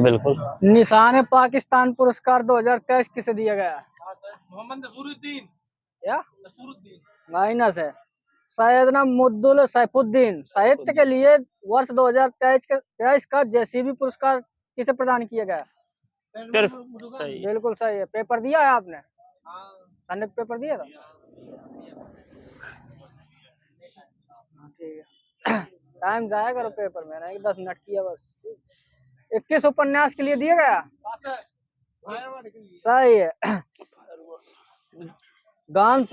बिल्कुल। निशान पाकिस्तान पुरस्कार 2023 किसे दिया गया? मोहम्मद नसूरुद्दीन। या नसूरुद्दीन माइनस है। सैयदना मुद्दुल सैफुद्दीन साहित्य के लिए वर्ष 2023 का जेसीबी पुरस्कार किसे प्रदान किया गया? सही। बिल्कुल सही है। पेपर दिया है आपने? संडे पेपर दिया था? ठीक है। टाइम जाया करो पेपर में, नहीं 10 मिनट किया बस। 21 उपन्यास के लिए दिया गया? सही है। गान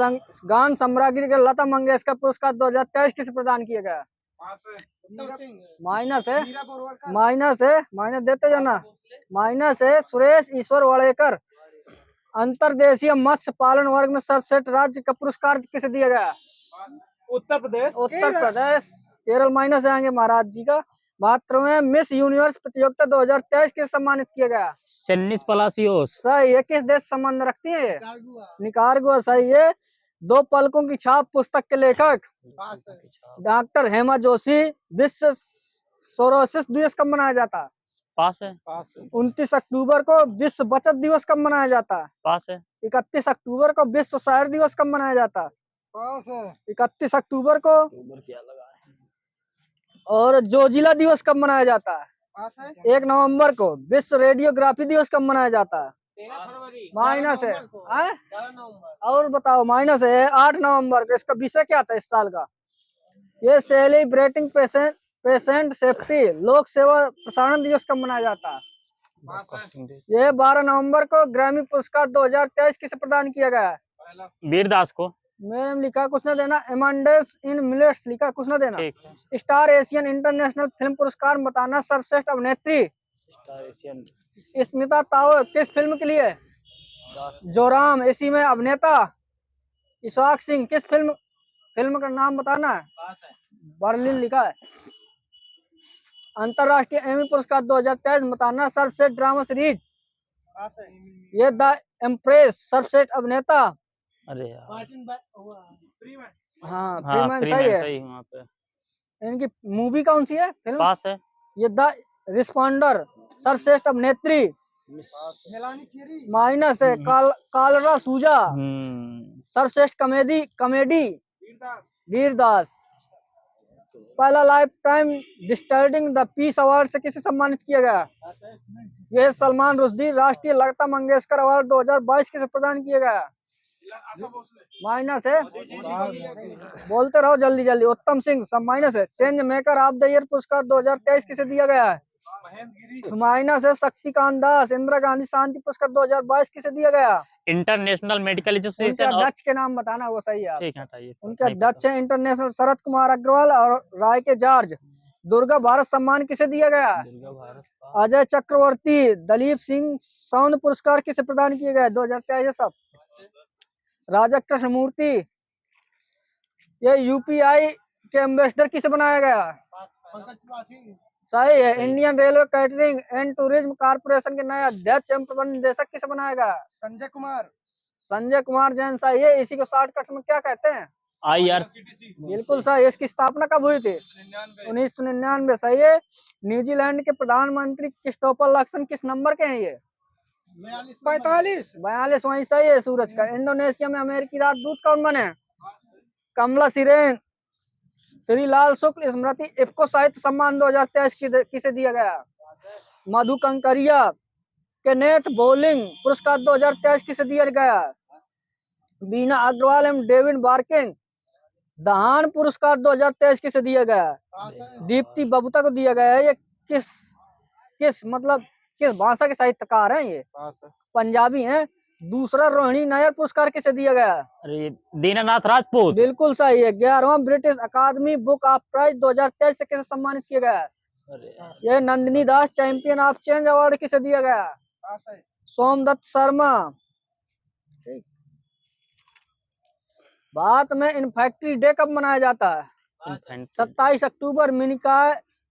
सम्राज्ञी के लता मंगेशकर पुरस्कार 2023 किसे प्रदान किया गया? माइनस है। माइनस देते जाना। माइनस है। सुरेश ईश्वर वाडेकर। अंतर्देशीय मत्स्य पालन वर्ग में सर्वश्रेष्ठ राज्य का पुरस्कार किसे दिया गया? उत्तर प्रदेश। केरल माइनस आएंगे महाराज जी का। 72वें मिस यूनिवर्स प्रतियोगिता 2023 के सम्मानित किया गया? सेनिस पलासियोस। सही है। किस देश संबंध रखती है? निकारागुआ। सही है। दो पलकों की छाप पुस्तक के लेखक डॉक्टर हेमा जोशी। विश्व सोरोसिस दिवस कब मनाया जाता है? पास है। 29 अक्टूबर को। विश्व बचत दिवस कब मनाया जाता है? पास है। 31 अक्टूबर को। विश्व शायर दिवस कब मनाया जाता है? 31 अक्टूबर को। क्या लगा है? और जोजिला दिवस कब मनाया जाता है? 1 नवंबर को। विश्व रेडियोग्राफी दिवस कब मनाया जाता है? माइनस है। और बताओ। माइनस है। 8 नवंबर को। इसका विषय क्या था इस साल का? ये सेलिब्रेटिंग पेशेंट सेफ्टी लोक सेवा प्रसारण दिवस कब मनाया जाता है? ये 12 नवंबर को। ग्रैमी पुरस्कार 2023 किसे प्रदान किया गया है? वीरदास को। मैंने लिखा कुछ न देना। एमांडेस इन मिलेट्स लिखा कुछ न देना। ठीक है। स्टार एशियन इंटरनेशनल फिल्म पुरस्कार बताना। सर्वश्रेष्ठ अभिनेत्री स्टार एशियन स्मिता ताओ किस फिल्म के लिए? जोराम। इसी में अभिनेता इशफाक सिंह किस फिल्म का नाम बताना है? बर्लिन लिखा है। अंतरराष्ट्रीय एमी पुरस्कार 2023 बताना। सर्वश्रेष्ठ ड्रामा सीरीज ये द एम्प्रेस। सर्वश्रेष्ठ अभिनेता अरे यार। हाँ हाँ, फ्रीमैन सही है। सही वहाँ पे। इनकी मूवी कौन सी है? फिल्म पास है। ये द रिस्पॉन्डर। सर्वश्रेष्ठ अभिनेत्री माइनस है। कालरा सूजा। सर्वश्रेष्ठ कॉमेडी वीरदास। पहला life time disturbing the peace award से किसे सम्मानित किया गया? यह सलमान रुश्दी। राष्ट्रीय लता मंगेशकर अवार्ड 2022 किसे प्रदान किया गया? माइनस है। बोलते रहो जल्दी जल्दी। उत्तम सिंह सब माइनस है। Change maker of the year पुरस्कार 2023 किसे दिया गया है? माइनस है। शक्तिकांत दास। इंदिरा गांधी शांति पुरस्कार 2022 किसे दिया गया? International medical association. उनके अध्यक्ष के नाम बताना वो सही है। ठीक है, हटाइए। उनके अध्यक्ष है इंटरनेशनल शरद कुमार अग्रवाल और राय के जॉर्ज। दुर्गा भारत सम्मान किसे दिया गया? अजय चक्रवर्ती। दलीप सिंह साउंड पुरस्कार किसे प्रदान किए गए 2023? सब राजा कृष्णमूर्ति। ये यूपीआई के एम्बेसडर किसे बनाया गया? सही है। Indian railway catering and tourism corporation के नए अध्यक्ष एवं प्रबंध निदेशक किसे बनाया गया? संजय कुमार जैन। सही है। इसी को शॉर्टकट में क्या कहते हैं? IRCTC। बिल्कुल सही। इसकी स्थापना कब हुई थी? 1999। सही है। न्यूजीलैंड के प्रधानमंत्री क्रिस्टोफर लक्सन किस नंबर के हैं? ये 42 वही सही है सूरज का। इंडोनेशिया में अमेरिकी राजदूत कौन बने? कमला सिरेन। श्री लाल शुक्ल स्मृति इफ्को साहित्य सम्मान 2023 किसे दिया गया? मधु कंकरिया। केनेथ बोलिंग पुरस्कार 2023 किसे दिया गया? बीना अग्रवाल एवं डेविड बार्किन। दहान पुरस्कार 2023 किसे दिया गया? दीप्ति बबूता को दिया गया है। ये किस भाषा के साहित्यकार हैं? ये पंजाबी हैं। दूसरा रोहिणी नायर पुरस्कार किसे दिया गया? अरे दीनानाथ राजपूत। बिल्कुल सही है। 11वां ब्रिटिश अकादमी बुक ऑफ प्राइज 2023 से किसे सम्मानित किया गया? यह Nandini Das. Champion of change award किसे दिया गया? सोमदत्त शर्मा। भारत में इन्फेंट्री डे कब मनाया जाता है? 27 अक्टूबर।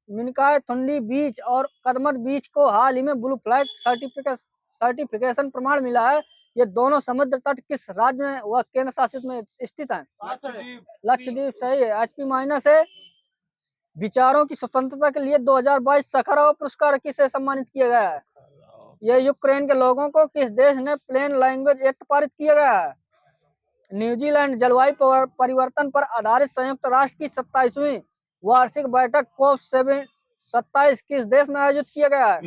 मिनिकॉय थुंडी बीच और कदमत बीच को हाल ही में ब्लू फ्लैग सर्टिफिकेशन प्रमाण मिला है। ये दोनों समुद्र तट किस राज्य में व केंद्र शासित में स्थित हैं? लक्षद्वीप। सही है। HP माइनस है। विचारों की स्वतंत्रता के लिए 2022 सखारोव पुरस्कार किसे सम्मानित किया गया है? यह यूक्रेन के लोगों को किस देश ने प्लेन लैंग्वेज एक्ट पारित किया गया है? न्यूजीलैंड जलवायु परिवर्तन पर आधारित संयुक्त राष्ट्र की 27वीं वार्षिक बैठक COP 27 किस देश में आयोजित किया गया है?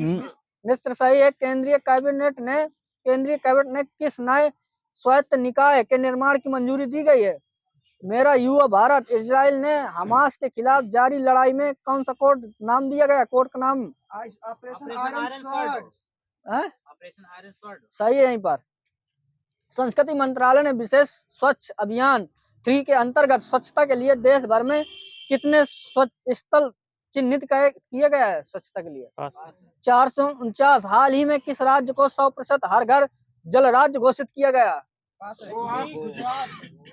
मिस्र सही है। केंद्रीय कैबिनेट ने किस नए स्वायत्त निकाय के निर्माण की मंजूरी दी गई है? मेरा युवा भारत। इजराइल ने हमास के खिलाफ जारी लड़ाई में कौन सा कोड नाम दिया गया? कोड का नाम ऑपरेशन आयरन स्वॉर्ड। है? Operation iron sword. सही है। यहीं पर संस्कृति मंत्रालय ने विशेष स्वच्छ अभियान 3 के अंतर्गत स्वच्छता के लिए देश भर में कितने स्वच्छ स्थल चिन्हित किए गए हैं स्वच्छता के लिए? 449। हाल ही में किस राज्य को 100% हर घर जल राज्य घोषित किया गया?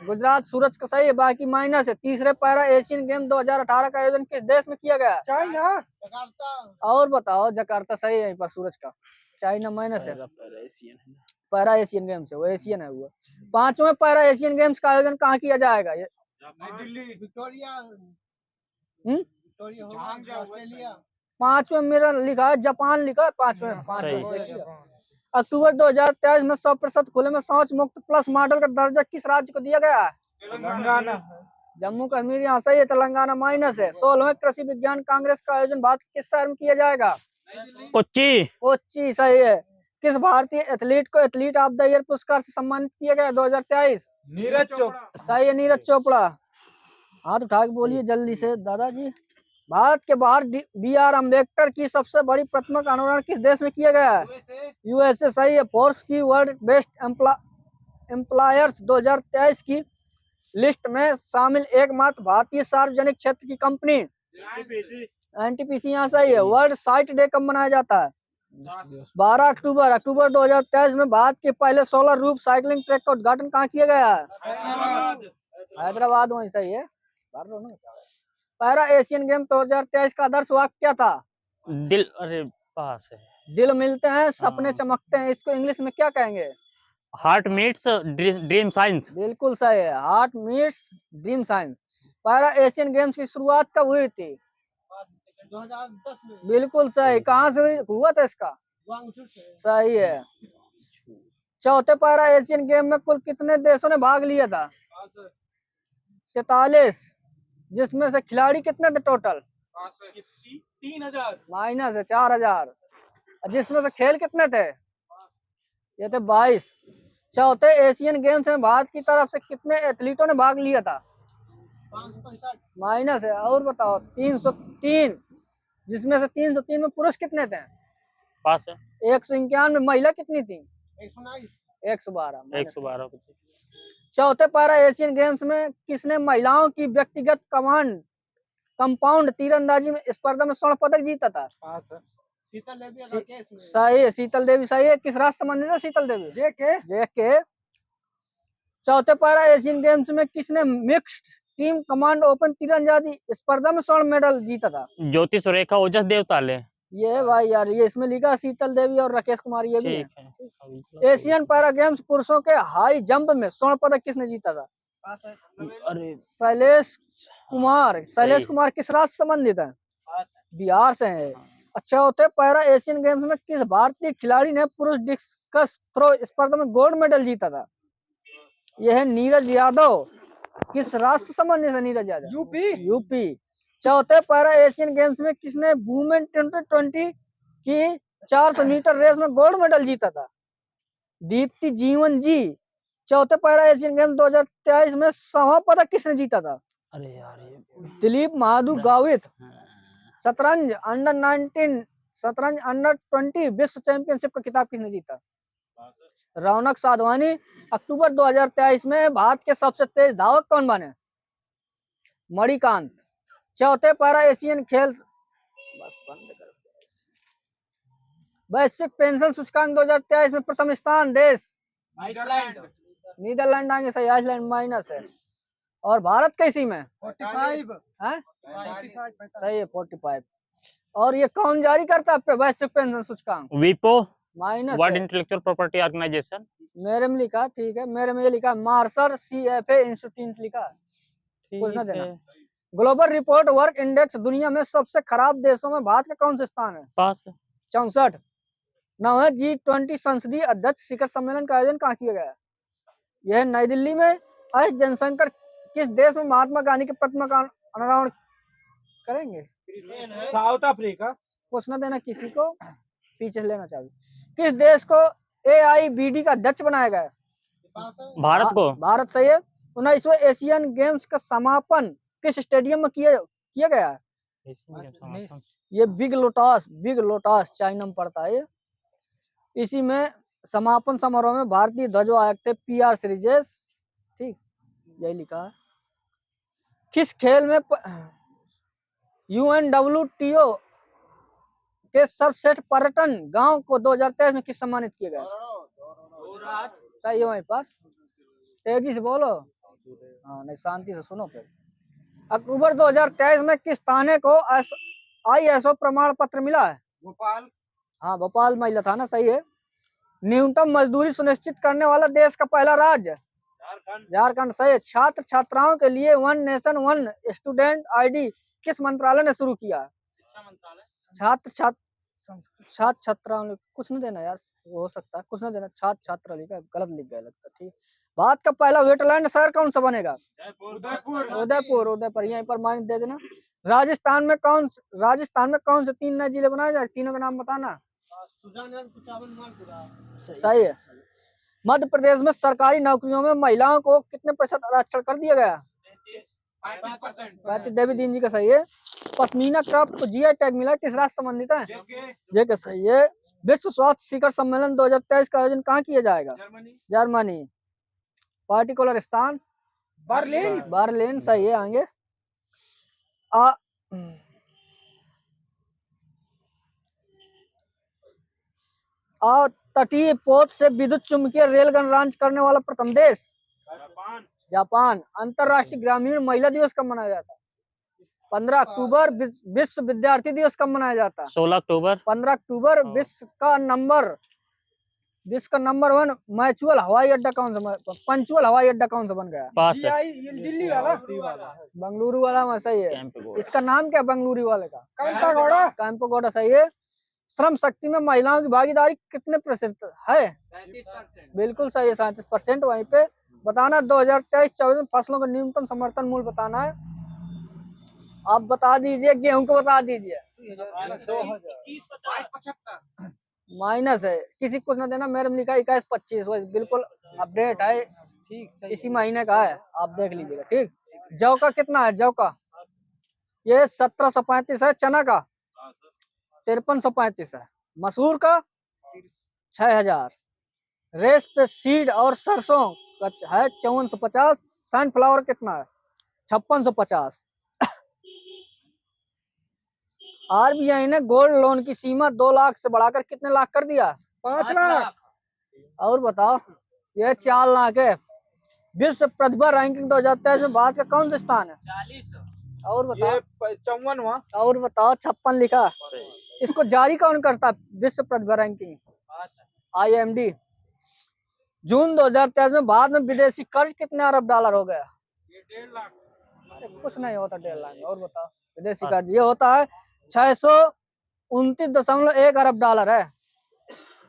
गुजरात। सूरज का सही है, बाकी माइनस है। तीसरे पैरा एशियन गेम 2018 का आयोजन किस देश में किया गया? चाइना। जकार्ता। और बताओ। जकार्ता सही है। यहीं पर सूरज का चाइना माइनस है। पैरा एशियन गेम्स है, वो एशियन है। वो 5वें पैरा एशियन गेम्स का आयोजन कहाँ किया जाएगा? नई दिल्ली। विक्टोरिया। Victoria Australia. 5वें मेरा लिखा है, जापान लिखा है 5वें। अक्टूबर 2023 में 100% खुले में शौच मुक्त प्लस मॉडल का दर्जा किस राज्य को दिया गया? तेलंगाना। जम्मू कश्मीर। यहाँ सही है। तेलंगाना माइनस है। 16वें कृषि विज्ञान कांग्रेस का आयोजन भारत के किस शहर में किया जाएगा? कोच्चि। कोच्चि सही है। किस भारतीय एथलीट को एथलीट ऑफ द ईयर पुरस्कार से सम्मानित किया गया 2023? नीरज चोपड़ा। सही है। नीरज चोपड़ा। हाथ उठा के बोलिए जल्दी से दादाजी। भारत के बाहर BR अम्बेडकर की सबसे बड़ी प्रतिमा का अनावरण किस देश में किया गया है? USA सही है। फोर्ब्स की वर्ल्ड बेस्ट एम्प्लॉयर्स 2023 की लिस्ट में शामिल एकमात्र भारतीय सार्वजनिक क्षेत्र की कंपनी NTPC। यहाँ सही है। वर्ल्ड साइट डे कब मनाया जाता है? 12 अक्टूबर 2023 में भारत के पहले सोलर रूफ साइकिलिंग ट्रैक का उद्घाटन कहाँ किया गया है? हैदराबाद में। सही है। पैरा एशियन गेम 2023 का आदर्श वाक्य क्या था? दिल। अरे पास है। दिल मिलते हैं सपने चमकते हैं। इसको इंग्लिश में क्या कहेंगे? Heart meets dream science. बिल्कुल सही है। Heart meets dream science. Para Asian games की शुरुआत कब हुई थी? 2010 में। बिल्कुल सही। कहाँ से हुआ था इसका? ग्वांगझू से। सही है। चौथे पैरा एशियन गेम में कुल कितने देशों ने भाग लिया था? 43। जिसमें से खिलाड़ी कितने थे टोटल? 3000। माइनस है। 4000। जिसमें से खेल कितने थे? ये थे 22। चौथे एशियन गेम्स में भारत की तरफ से कितने एथलीटों ने भाग लिया था? 565। माइनस है। और बताओ। 303। जिसमें से 303 में पुरुष कितने थे? पास है। 191 में महिला कितनी थी? 119। 112। 112। चौथे पैरा एशियन गेम्स में किसने महिलाओं की व्यक्तिगत कंपाउंड तीरंदाजी में स्पर्धा में स्वर्ण पदक जीता था? शीतल देवी और राकेश में। सही है। शीतल देवी सही है। किस राष्ट्र संबंधित है शीतल देवी? JK। चौथे पैरा एशियन गेम्स में किसने मिक्स्ड टीम कमांड ओपन तीरंदाजी स्पर्धा में स्वर्ण मेडल जीता था? ज्योति सुरेखा ओजस देवताले। ये भाई यार, ये इसमें लिखा शीतल देवी और राकेश कुमार, ये भी है। ठीक है। एशियन पैरा गेम्स पुरुषों के हाई जंप में स्वर्ण पदक किसने जीता था? अरे शैलेश कुमार किस राज्य संबंधित है? बिहार से है। अच्छा होते पैरा एशियन गेम्स में किस भारतीय खिलाड़ी ने पुरुष डिस्कस थ्रो स्पर्धा में गोल्ड मेडल जीता था? यह है नीरज यादव। किस राष्ट्र संबंधित है नीरज यादव? यूपी। चौथे पैरा एशियन गेम्स में किसने वुमेन 2020 की 400 मीटर रेस में गोल्ड मेडल जीता था? दीप्ति जीवन जी। चौथे पैरा एशियन गेम्स 2023 में स्वर्ण पदक किसने जीता था? अरे यार ये दिलीप महादू गावित। शतरंज अंडर 20 विश्व चैंपियनशिप का खिताब किसने जीता? रौनक साधवानी। अक्टूबर 2023 में भारत के सबसे तेज धावक कौन बने? मणिकांत। चौथे पैरा एशियन खेल बस बंद कर। वैश्विक पेंशन सूचकांक 2023 में प्रथम स्थान देश आइसलैंड। नीदरलैंड आएंगे। सही। आइसलैंड माइनस है। और भारत कैसी में? 45 है? सही है। 45। और ये कौन जारी करता है वैश्विक पेंशन सूचकांक? विपो minus world intellectual property organisation. मेरे में लिखा। ठीक है। मेरे में ये लिखा मार्शल CFA इंस्टीट्यूट लिखा। कुछ ना देना। ग्लोबल रिपोर्ट वर्क इंडेक्स दुनिया में सबसे खराब देशों में भारत का कौन सा स्थान है? पास है। 64। 9 है G20 संसदीय अध्यक्ष शिखर सम्मेलन का आयोजन कहाँ किया गया है? यह नई दिल्ली में। एस जयशंकर किस देश में महात्मा गांधी की प्रतिमा का अनावरण करेंगे? South Africa. पूछना देना किसी को, पीछे लेना चाहिए। किस देश को AIBD का अध्यक्ष बनाया गया है? भारत को। भारत सही है। 19वें एशियन गेम्स का समापन किस स्टेडियम में किया गया है? ये बिग लोटस चाइना में पड़ता है। इसी में समापन समारोह में भारतीय ध्वजवाहक थे PR श्रीजेश। ठीक, यही लिखा है। किस खेल में UNWTO के सर्वश्रेष्ठ पर्यटन गांव को 2023 में किस सम्मानित किया गया? सही है, वहीं पर तेजी से बोलो। हाँ नहीं, शांति से सुनो फिर। अक्टूबर 2023 में किस थाने को ISO प्रमाण पत्र मिला है? भोपाल। हाँ भोपाल महिला थाना सही है। न्यूनतम मजदूरी सुनिश्चित करने वाला देश का पहला राज्य? झारखंड सही है। छात्र छात्राओं के लिए one nation one student ID किस मंत्रालय ने शुरू किया? छात्र छात्राओं कुछ नहीं देना यार, हो सकता है कुछ नहीं देना। छात्र छात्रा लिखा, गलत लिख गया लगता। ठीक, भारत का पहला वेटलैंड शहर कौन सा बनेगा? उदयपुर। यहीं पर मान दे देना। राजस्थान में कौन से 3 नए जिले बनाए जाए? तीनों का नाम बताना। सही है। मध्य प्रदेश में सरकारी नौकरियों में महिलाओं को कितने % आरक्षण कर दिया गया? 35%। देवी दीन जी का सही है। पश्मीना क्राफ्ट को GI टैग मिला, किस राष्ट्र संबंधित है? ये का सही है। विश्व स्वास्थ्य शिखर सम्मेलन 2023 का आयोजन कहाँ किया जाएगा? जर्मनी। पार्टिकुलर स्थान? बर्लिन सही है। आगे तटीय पोत से विद्युत चुम्बकीय रेलगन लॉन्च करने वाला प्रथम देश? जापान। अंतरराष्ट्रीय ग्रामीण महिला दिवस कब मनाया जाता है? 15 अक्टूबर। विश्व विद्यार्थी दिवस कब मनाया जाता है? 16 अक्टूबर। 15 अक्टूबर। विश्व का नंबर 1 पंचुअल हवाई अड्डा कौन सा बन गया? पास है। दिल्ली वाला। बंगलुरु वाला में सही है। कैंपेगौड़ा। इसका नाम क्या बंगलुरु वाले का? कैंपेगौड़ा सही है। श्रम शक्ति में महिलाओं की भागीदारी कितने % है? 37%। बिल्कुल सही है, 37%। वहीं पे बताना 2023-24 में फसलों का न्यूनतम समर्थन मूल्य बताना है। आप बता दीजिए, गेहूं को बता दीजिए। माइनस है, किसी कुछ ना देना। मेरे में लिखा 21-25, बिल्कुल अपडेट है। ठीक, इसी महीने का है, आप देख लीजिएगा। ठीक, जौ का कितना है? जौ का ये 1735 है। चना का 5335 है। मसूर का 6000। रेस पे सीड और सरसों का है 5450। सनफ्लावर कितना है? 5650। RBI ने गोल्ड लोन की सीमा 2 लाख से बढ़ाकर कितने लाख कर दिया? 5 लाख। और बताओ, यह 4 लाख है। विश्व प्रतिभा रैंकिंग 2023 में भारत का कौन सा स्थान है? 40। और बताओ, 54वां। और बताओ, 56 लिखा। इसको जारी कौन करता है? विश्व प्रतिभा रैंकिंग? IMD। जून 2023 में भारत में विदेशी कर्ज कितने अरब डॉलर हो गया? 1.5 लाख। अरे कुछ नहीं होता 1.5 लाख। और बताओ, विदेशी कर्ज ये होता है 629.1 अरब डॉलर है।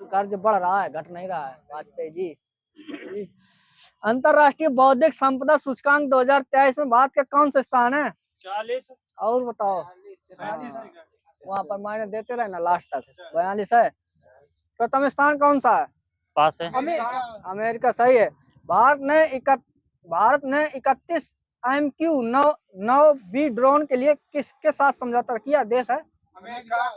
कर्ज बढ़ रहा है, घट नहीं रहा है वाजपेयी जी। अंतरराष्ट्रीय बौद्धिक संपदा सूचकांक 2023 में भारत का कौन सा स्थान है? 40। और बताओ, वहाँ पर मायने देते रहे ना लास्ट तक। 42 है। प्रथम स्थान कौन सा है? पास है। अमेरिका सही है। भारत ने 31 MQ-9B ड्रोन के लिए किसके साथ समझौता किया? देश है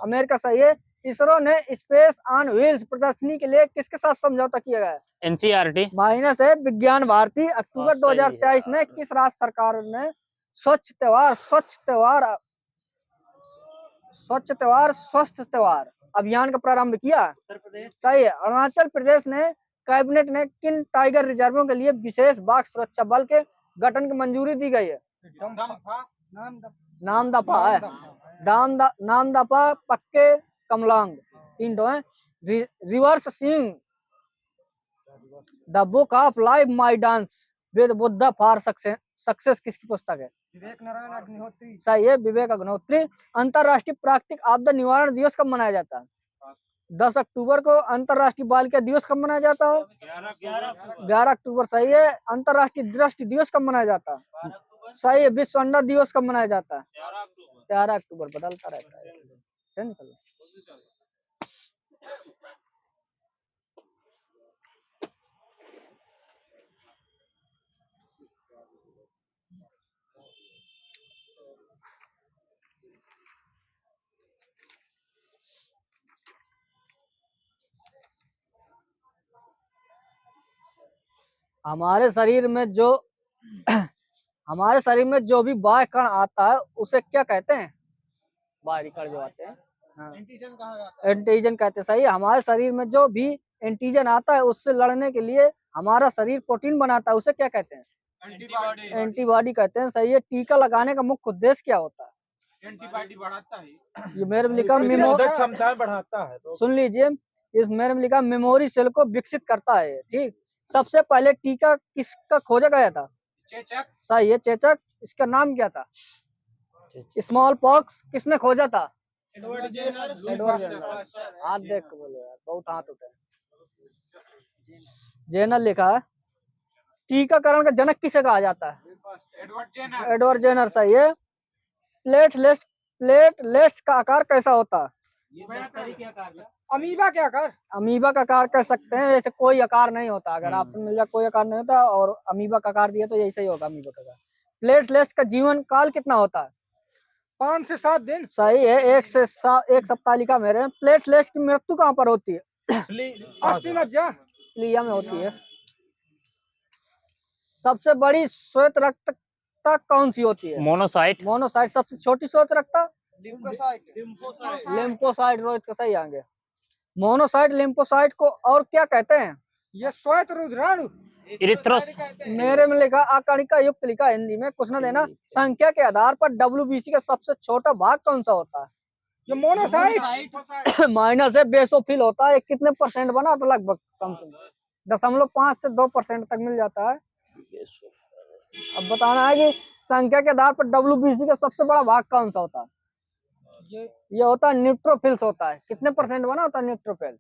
अमेरिका सही है। इसरो ने स्पेस ऑन व्हील्स प्रदर्शनी के लिए किसके साथ समझौता किया गया? NCERT। माइनस है, विज्ञान भारती। अक्टूबर 2023 में किस राज्य सरकार ने स्वच्छ त्योहार अभियान का प्रारंभ किया? सही है। अरुणाचल प्रदेश ने कैबिनेट ने किन टाइगर रिजर्वों के लिए विशेष बाघ सुरक्षा बल के गठन की मंजूरी दी गई है? नामदफा है। नामदफा, पक्के, कमलांग, 3 तो है। Reverse Singh the book of life my dance with Buddha for success किसकी पुस्तक है? विवेक नारायण अग्निहोत्री। सही है, विवेक अग्निहोत्री। अंतरराष्ट्रीय प्राकृतिक आपदा निवारण दिवस कब मनाया जाता है? 10 अक्टूबर को। अंतरराष्ट्रीय बालिका दिवस कब मनाया जाता है? 11 अक्टूबर। सही है। अंतरराष्ट्रीय दृष्टि दिवस कब मनाया जाता है? सही है। विश्व अंडा दिवस कब मनाया जाता है? 11 अक्टूबर। बदलता रहता है। चल निकल। हमारे शरीर में जो हमारे शरीर में जो भी बाह्य कण आता है उसे क्या कहते हैं? बाहरी कण जो आते हैं, हाँ, एंटीजन कहा जाता है। एंटीजन कहते हैं। सही है। हमारे शरीर में जो भी एंटीजन आता है उससे लड़ने के लिए हमारा शरीर प्रोटीन बनाता है, उसे क्या कहते हैं? एंटीबॉडी। एंटीबॉडी कहते हैं। सही है। टीका लगाने का मुख्य उद्देश्य क्या होता है? एंटीबॉडी बढ़ाता है। ये मेरे में लिखा प्रतिरोधक क्षमता बढ़ाता है। सुन लीजिए, इस मेरे में लिखा मेमोरी सेल को विकसित करता है। ठीक। सबसे पहले टीका किसका खोजा गया था? चेचक। सही है, चेचक। इसका नाम क्या था? स्मॉल पॉक्स किसने खोजा था? Edward Jenner. Edward Jenner. हाथ देख के बोलो यार, बहुत हाथ उठे। जेनर लिखा है। टीकाकरण का जनक किसे कहा जाता है? Edward Jenner. Edward Jenner. सही है। प्लेटलेट्स का आकार कैसा होता है? अमीबा के आकार। अमीबा का आकार कह सकते हैं। ऐसे कोई आकार नहीं होता, अगर आपसे मिल जाए कोई आकार नहीं होता, और अमीबा का आकार दिया तो ऐसे ही होगा अमीबा का आकार। प्लेटलेट्स का जीवन काल कितना होता है? 5 से 7 दिन। सही है। 1 सप्ताह लिखा मेरे। प्लेटलेट्स की मृत्यु कहाँ पर होती है? अस्थि मज्जा। प्लिया में होती है। सबसे बड़ी श्वेत रक्तता कौन सी होती है? मोनोसाइट। मोनोसाइट। सबसे छोटी श्वेत रक्तता? लिम्फोसाइट। लिम्फोसाइट। रोहित का सही आगे। मोनोसाइट लिम्फोसाइट को और क्या कहते हैं? ये श्वेत रुधिराणु। इरिथ्रोस। मेरे में लिखा अकणिका युक्त लिखा, हिंदी में कुछ ना देना। संख्या के आधार पर WBC का सबसे छोटा भाग कौन सा होता है? ये मोनोसाइट। माइनस है। बेसोफिल होता है। कितने परसेंट बना? तो लगभग समथिंग 0.5 से 2% तक मिल जाता है। अब बताना है कि संख्या के आधार पर WBC का सबसे बड़ा भाग कौन सा होता है? ये होता है न्यूट्रोफिल्स होता है। कितने परसेंट बना होता है न्यूट्रोफिल?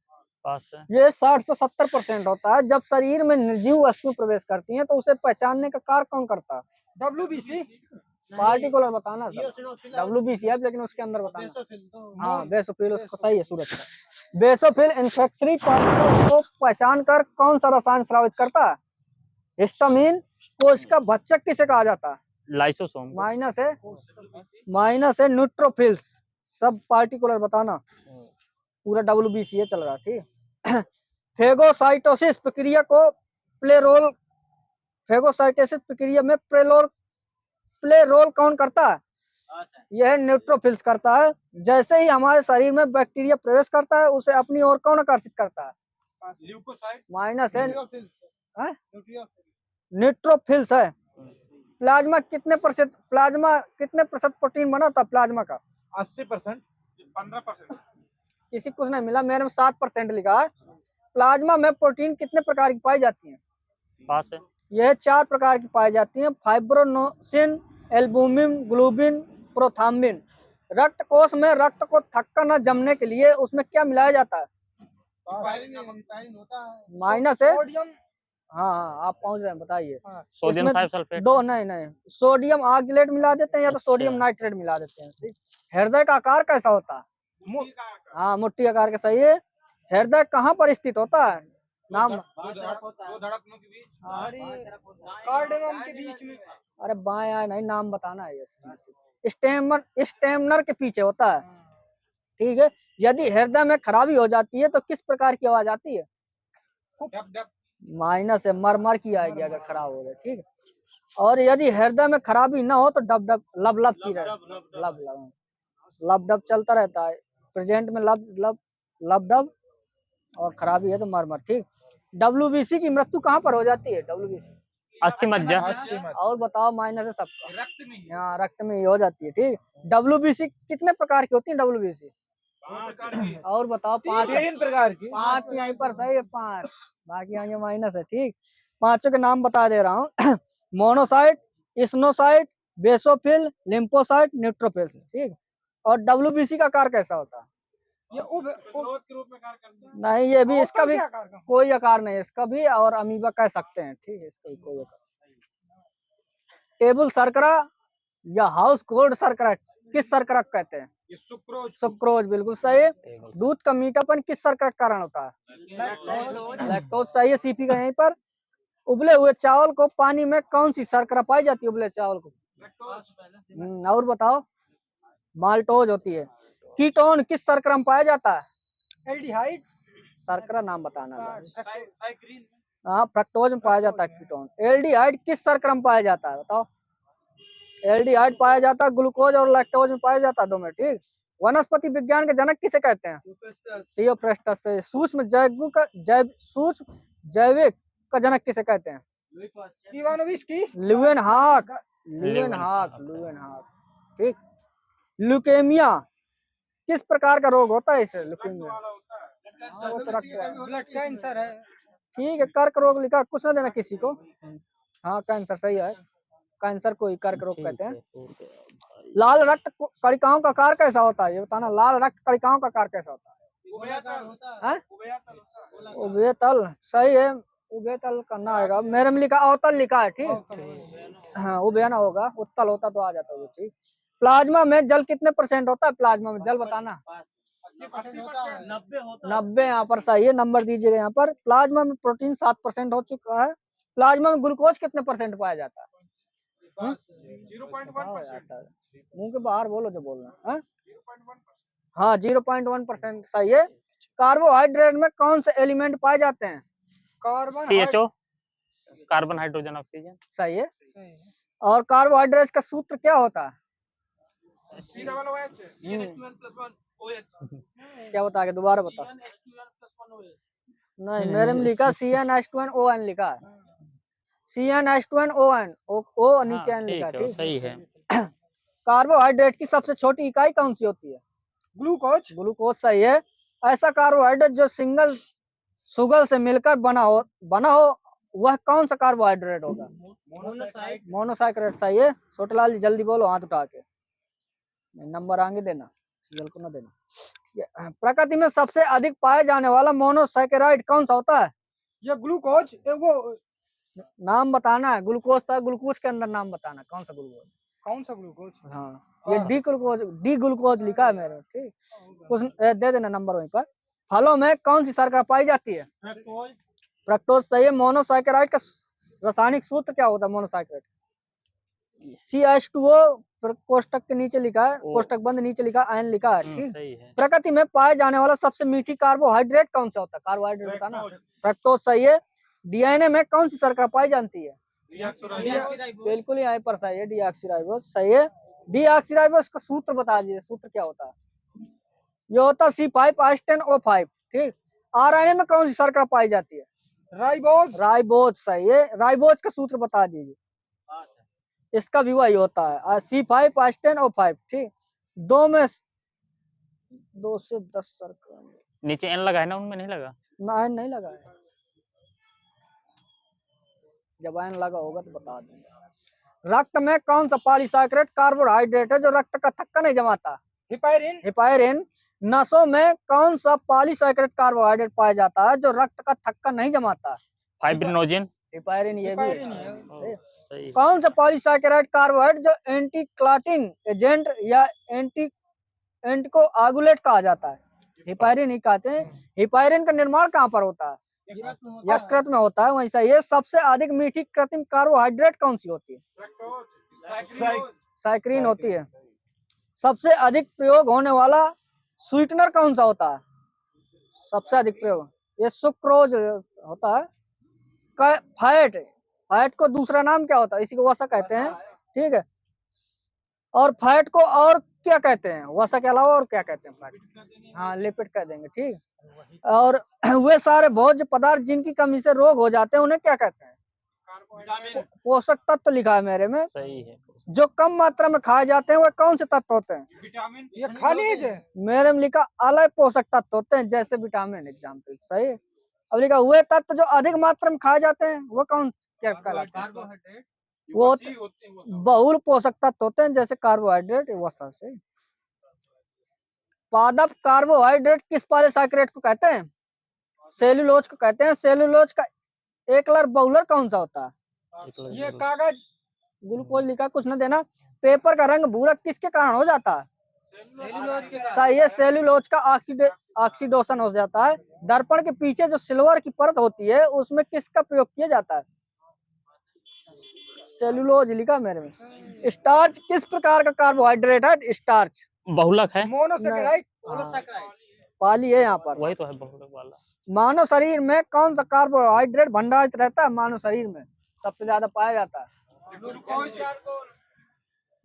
ये 60 से 70% होता है। जब शरीर में निर्जीव वस्तु प्रवेश करती है तो उसे पहचानने का कार्य कौन करता है? WBC। पार्टिकुलर बताना सर। WBC है लेकिन उसके अंदर बताना। हाँ, बेसोफिल उसको सही है। सूरज का बेसोफिल इन्फेक्शनरी पार्टिकल को पहचान कर कौन सा रसायन स्रावित करता है? हिस्टामिन। कोश का भक्षक किसे कहा जाता है? लाइसोसोम। माइनस है। न्यूट्रोफिल्स। सब पार्टिकुलर बताना। पूरा WBC चल रहा। ठीक। फेगोसाइटोसिस प्रक्रिया को फेगोसाइटोसिस प्रक्रिया में प्ले रोल कौन करता है? यह न्यूट्रोफिल्स करता है। जैसे ही हमारे शरीर में बैक्टीरिया प्रवेश करता है उसे अपनी ओर कौन आकर्षित करता है? माइनस है। न्यूट्रोफिल्स है। प्लाज्मा कितने प्रतिशत प्रोटीन बना होता है प्लाज्मा का? 80%। 15%। किसी कुछ नहीं मिला। मेरे में 7% लिखा है। प्लाज्मा में प्रोटीन कितने प्रकार की पाई जाती है? पास है। यह 4 प्रकार की पाई जाती हैं। फाइब्रोनोसिन, एल्बुमिन, ग्लोबिन, प्रोथ्राम्बिन। रक्त कोश में रक्त को थक्का न जमने के लिए उसमें क्या मिलाया जाता है? माइनस है। हाँ, आप पहुंच रहे हैं, बताइए। Sodium thiosulphate. नहीं, सोडियम ऑक्जेलेट मिला देते हैं या तो सोडियम नाइट्रेट मिला देते हैं। हृदय का आकार कैसा होता है? हाँ, मुट्ठी आकार का। सही है। हृदय कहाँ पर स्थित होता है? नाम। दो धड़कनों के बीच। कार्डियम के बीच में। अरे बाएं नहीं, नाम बताना है। स्टेमनर के पीछे होता है। ठीक है। यदि हृदय में खराबी हो जाती है तो किस प्रकार की आवाज आती है? माइनस है। मरमर की आएगी अगर खराब हो जाए। ठीक है। और यदि हृदय में खराबी ना हो तो डब डब लब लब की लब डब चलता रहता है। प्रेजेंट में लब डब, और खराबी है तो मरमर। ठीक। WBC की मृत्यु कहाँ पर हो जाती है? WBC अस्थि मज्जा। और बताओ। माइनस है सबका। रक्त में। यहाँ रक्त में ही हो जाती है। ठीक। WBC कितने प्रकार की होती है? WBC और बताओ। 3 प्रकार की। 5 यहीं पर सही है। 5 बाकी आगे माइनस है। ठीक। 5 के नाम बता दे रहा हूँ। मोनोसाइट, स्नोसाइट, बेसोफिल, लिम्फोसाइट, न्यूट्रोफिल्स, ठीक। और WBC का आकार कैसा होता है? ये उब के रूप में कार्य करते हैं। नहीं, ये भी इसका भी क्या आकार का? कोई आकार नहीं है इसका भी, और अमीबा कह सकते हैं, ठीक है, इसका भी कोई आकार। टेबल शर्करा या हाउस होल्ड शर्करा किस शर्करा को कहते हैं? ये सुक्रोज। सुक्रोज, बिल्कुल सही। दूध का मीठापन किस शर्करा के कारण होता है? लैक्टोज, सही है। सीपी का यहीं पर। उबले हुए चावल को पानी में कौन सी शर्करा पाई जाती है? उबले चावल को और बताओ। माल्टोज होती है। कीटोन किस शर्करा में पाया जाता है? एल्डिहाइड। शर्करा नाम बताना। साइक्रीन। हाँ, फ्रक्टोज में पाया जाता है कीटोन। एल्डिहाइड किस शर्करा में पाया जाता है? बताओ। एल्डिहाइड पाया जाता है ग्लूकोज और लैक्टोज में पाया जाता है, दो में, ठीक। वनस्पति विज्ञान के जनक किसे कहते हैं? थियोफ्रास्टस से। सूक्ष्म जैविक का जनक किसे कहते हैं? इवानोविस्की। ल्यूवेनहाक, ठीक। ल्यूकेमिया किस प्रकार का रोग होता है? इसे ल्यूकेमिया ब्लड कैंसर है। ठीक है। कर्क रोग लिखा, कुछ ना देना किसी को। हाँ, कैंसर सही है। कैंसर को ही कर्क रोग कहते हैं। लाल रक्त कणिकाओं का आकार कैसा होता है? ये बताना। लाल रक्त कणिकाओं का आकार कैसा होता है? उभयतल, सही है। उभयतल करना आएगा। मेरे में लिखा अवतल लिखा है, ठीक। हाँ, उभय ना होगा, उत्तल होता तो आ जाता है, ठीक। प्लाज्मा में जल कितने % होता है? प्लाज्मा में जल बताना। 90 यहाँ पर सही है। नंबर दीजिएगा यहाँ पर। प्लाज्मा में प्रोटीन 7% हो चुका है। प्लाज्मा में ग्लूकोज कितने % पाया जाता है? 0.1%। मुंह के बाहर बोलो जो बोलना है। हाँ, 0.1% सही है। कार्बोहाइड्रेट में कौन से एलिमेंट पाए जाते हैं? CHO, carbon, hydrogen, oxygen. सही है। और कार्बोहाइड्रेट का सूत्र क्या होता है? क्या बता के दोबारा बताओ। नहीं, मेरे में लिखा CnH2nOn लिखा है। CnH2nOn, ओ नीचे N लिखा, ठीक। सही है। कार्बोहाइड्रेट की सबसे छोटी इकाई कौन सी होती है? ग्लूकोज। ग्लूकोज, सही है। ऐसा कार्बोहाइड्रेट जो सिंगल शुगर से मिलकर बना हो वह कौन सा कार्बोहाइड्रेट होगा? मोनोसाइक्रेट, सही है। छोटलाल जी जल्दी बोलो हाथ उठा के। नंबर आगे देना, सीरियल को ना देना। प्रकृति में सबसे अधिक पाए जाने वाला मोनोसाइक्राइड कौन सा होता है? ये ग्लूकोज। वो नाम बताना है। ग्लूकोज था, ग्लूकोज के अंदर नाम बताना कौन सा ग्लूकोज। कौन सा ग्लूकोज? हाँ, ये डी ग्लूकोज लिखा है मेरे, ठीक। कुछ दे देना नंबर वहीं पर। फलों में कौन सी शर्करा पाई जाती है? फ्रक्टोज, सही है। मोनोसाइक्राइड का रासायनिक सूत्र क्या होता है? मोनोसाइक्राइड CH2O, कोष्टक के नीचे लिखा है, कोष्टक बंद नीचे लिखा है, आयन लिखा है, ठीक। प्रकृति में पाए जाने वाला सबसे मीठी कार्बोहाइड्रेट कौन सा होता है? कार्बोहाइड्रेट बताना। फ्रक्टोज, सही है। डीएनए में कौन सी शर्करा पाई जाती है? बिल्कुल यहाँ पर सही है। डीऑक्सीराइबोस, सही है। डीऑक्सीराइबोस का सूत्र बता दीजिए, सूत्र क्या होता है? ये होता है C5H10O5, ठीक। आरएनए में कौन सी शर्करा पाई जाती है? राइबोज, सही है। राइबोज का सूत्र बता दीजिए। इसका भी वही होता है C5H10O5, ठीक। 2 से 10 शर्करा। नीचे N लगा है ना, उनमें नहीं लगा? ना, नहीं लगा है। जब आयन लगा होगा तो बता देंगे। रक्त में कौन सा पॉलीसैकेराइड कार्बोहाइड्रेट है जो रक्त का थक्का नहीं जमाता? हिपायरिन। नसों में कौन सा पॉलीसैकेराइड कार्बोहाइड्रेट पाया जाता है जो रक्त का थक्का नहीं जमाता? फाइब्रिनोजिन। हिपायरिन, ये भी है। सही। कौन सा पॉलीसैकेराइड कार्बोहाइड्रेट जो एंटी क्लॉटिंग एजेंट या एंटिकोआगुलेट कहा जाता है? हिपायरिन ही कहते हैं। हिपायरिन का निर्माण कहाँ पर होता है? यकृत में होता है, वहीं सही है। सबसे अधिक मीठी कृत्रिम कार्बोहाइड्रेट कौन सी होती है? साइक्रीन होती है। सबसे अधिक प्रयोग होने वाला स्वीटनर कौन सा होता है? सबसे अधिक प्रयोग, ये सुक्रोज होता है। फैट को दूसरा नाम क्या होता है? इसी को वसा कहते हैं, ठीक है। और फैट को और क्या कहते हैं? वसा के अलावा और क्या कहते हैं? फैट, हाँ, लिपिड कह देंगे, ठीक। और वे सारे भोज्य पदार्थ जिनकी कमी से रोग हो जाते हैं उन्हें क्या कहते हैं? पोषक तत्व लिखा है मेरे में। सही है। जो कम मात्रा में खाए जाते हैं वे कौन से तत्व होते हैं? विटामिन। ये खनिज है। मेरे में लिखा अलय पोषक तत्व होते हैं, जैसे विटामिन, एग्जाम्पल, सही है। अब लिखा हुए तत्व जो अधिक मात्रा में खाए जाते हैं वो कौन क्या कहलाते हैं? वो वसी होते हैं वो। बहुल पोषक तत्व होते हैं जैसे कार्बोहाइड्रेट, वसा से। पादप कार्बोहाइड्रेट किस पॉलीसैकेराइड को कहते हैं? सेल्यूलोज को कहते हैं। सेल्यूलोज का एकलर बहुलर कौन सा होता है? ये कागज ग्लूकोज लिखा, कुछ न देना। पेपर का रंग भूरा किसके कारण हो जाता है? सेल्यूलोज के कारण। सही है, सेल्यूलोज का ऑक्सीडेशन हो जाता है। दर्पण के पीछे जो सिल्वर की परत होती है उसमें किसका प्रयोग किया जाता है? सेल्यूलोज लिखा मेरे में। स्टार्च किस प्रकार का कार्बोहाइड्रेट है? स्टार्च बहुलक है, मोनोसैकेराइड। पाली है यहाँ पर। वही तो है बहुलक वाला। मानव शरीर में कौन सा कार्बोहाइड्रेट भंडारित रहता है? मानव शरीर में सबसे ज्यादा पाया जाता है ग्लूकोज।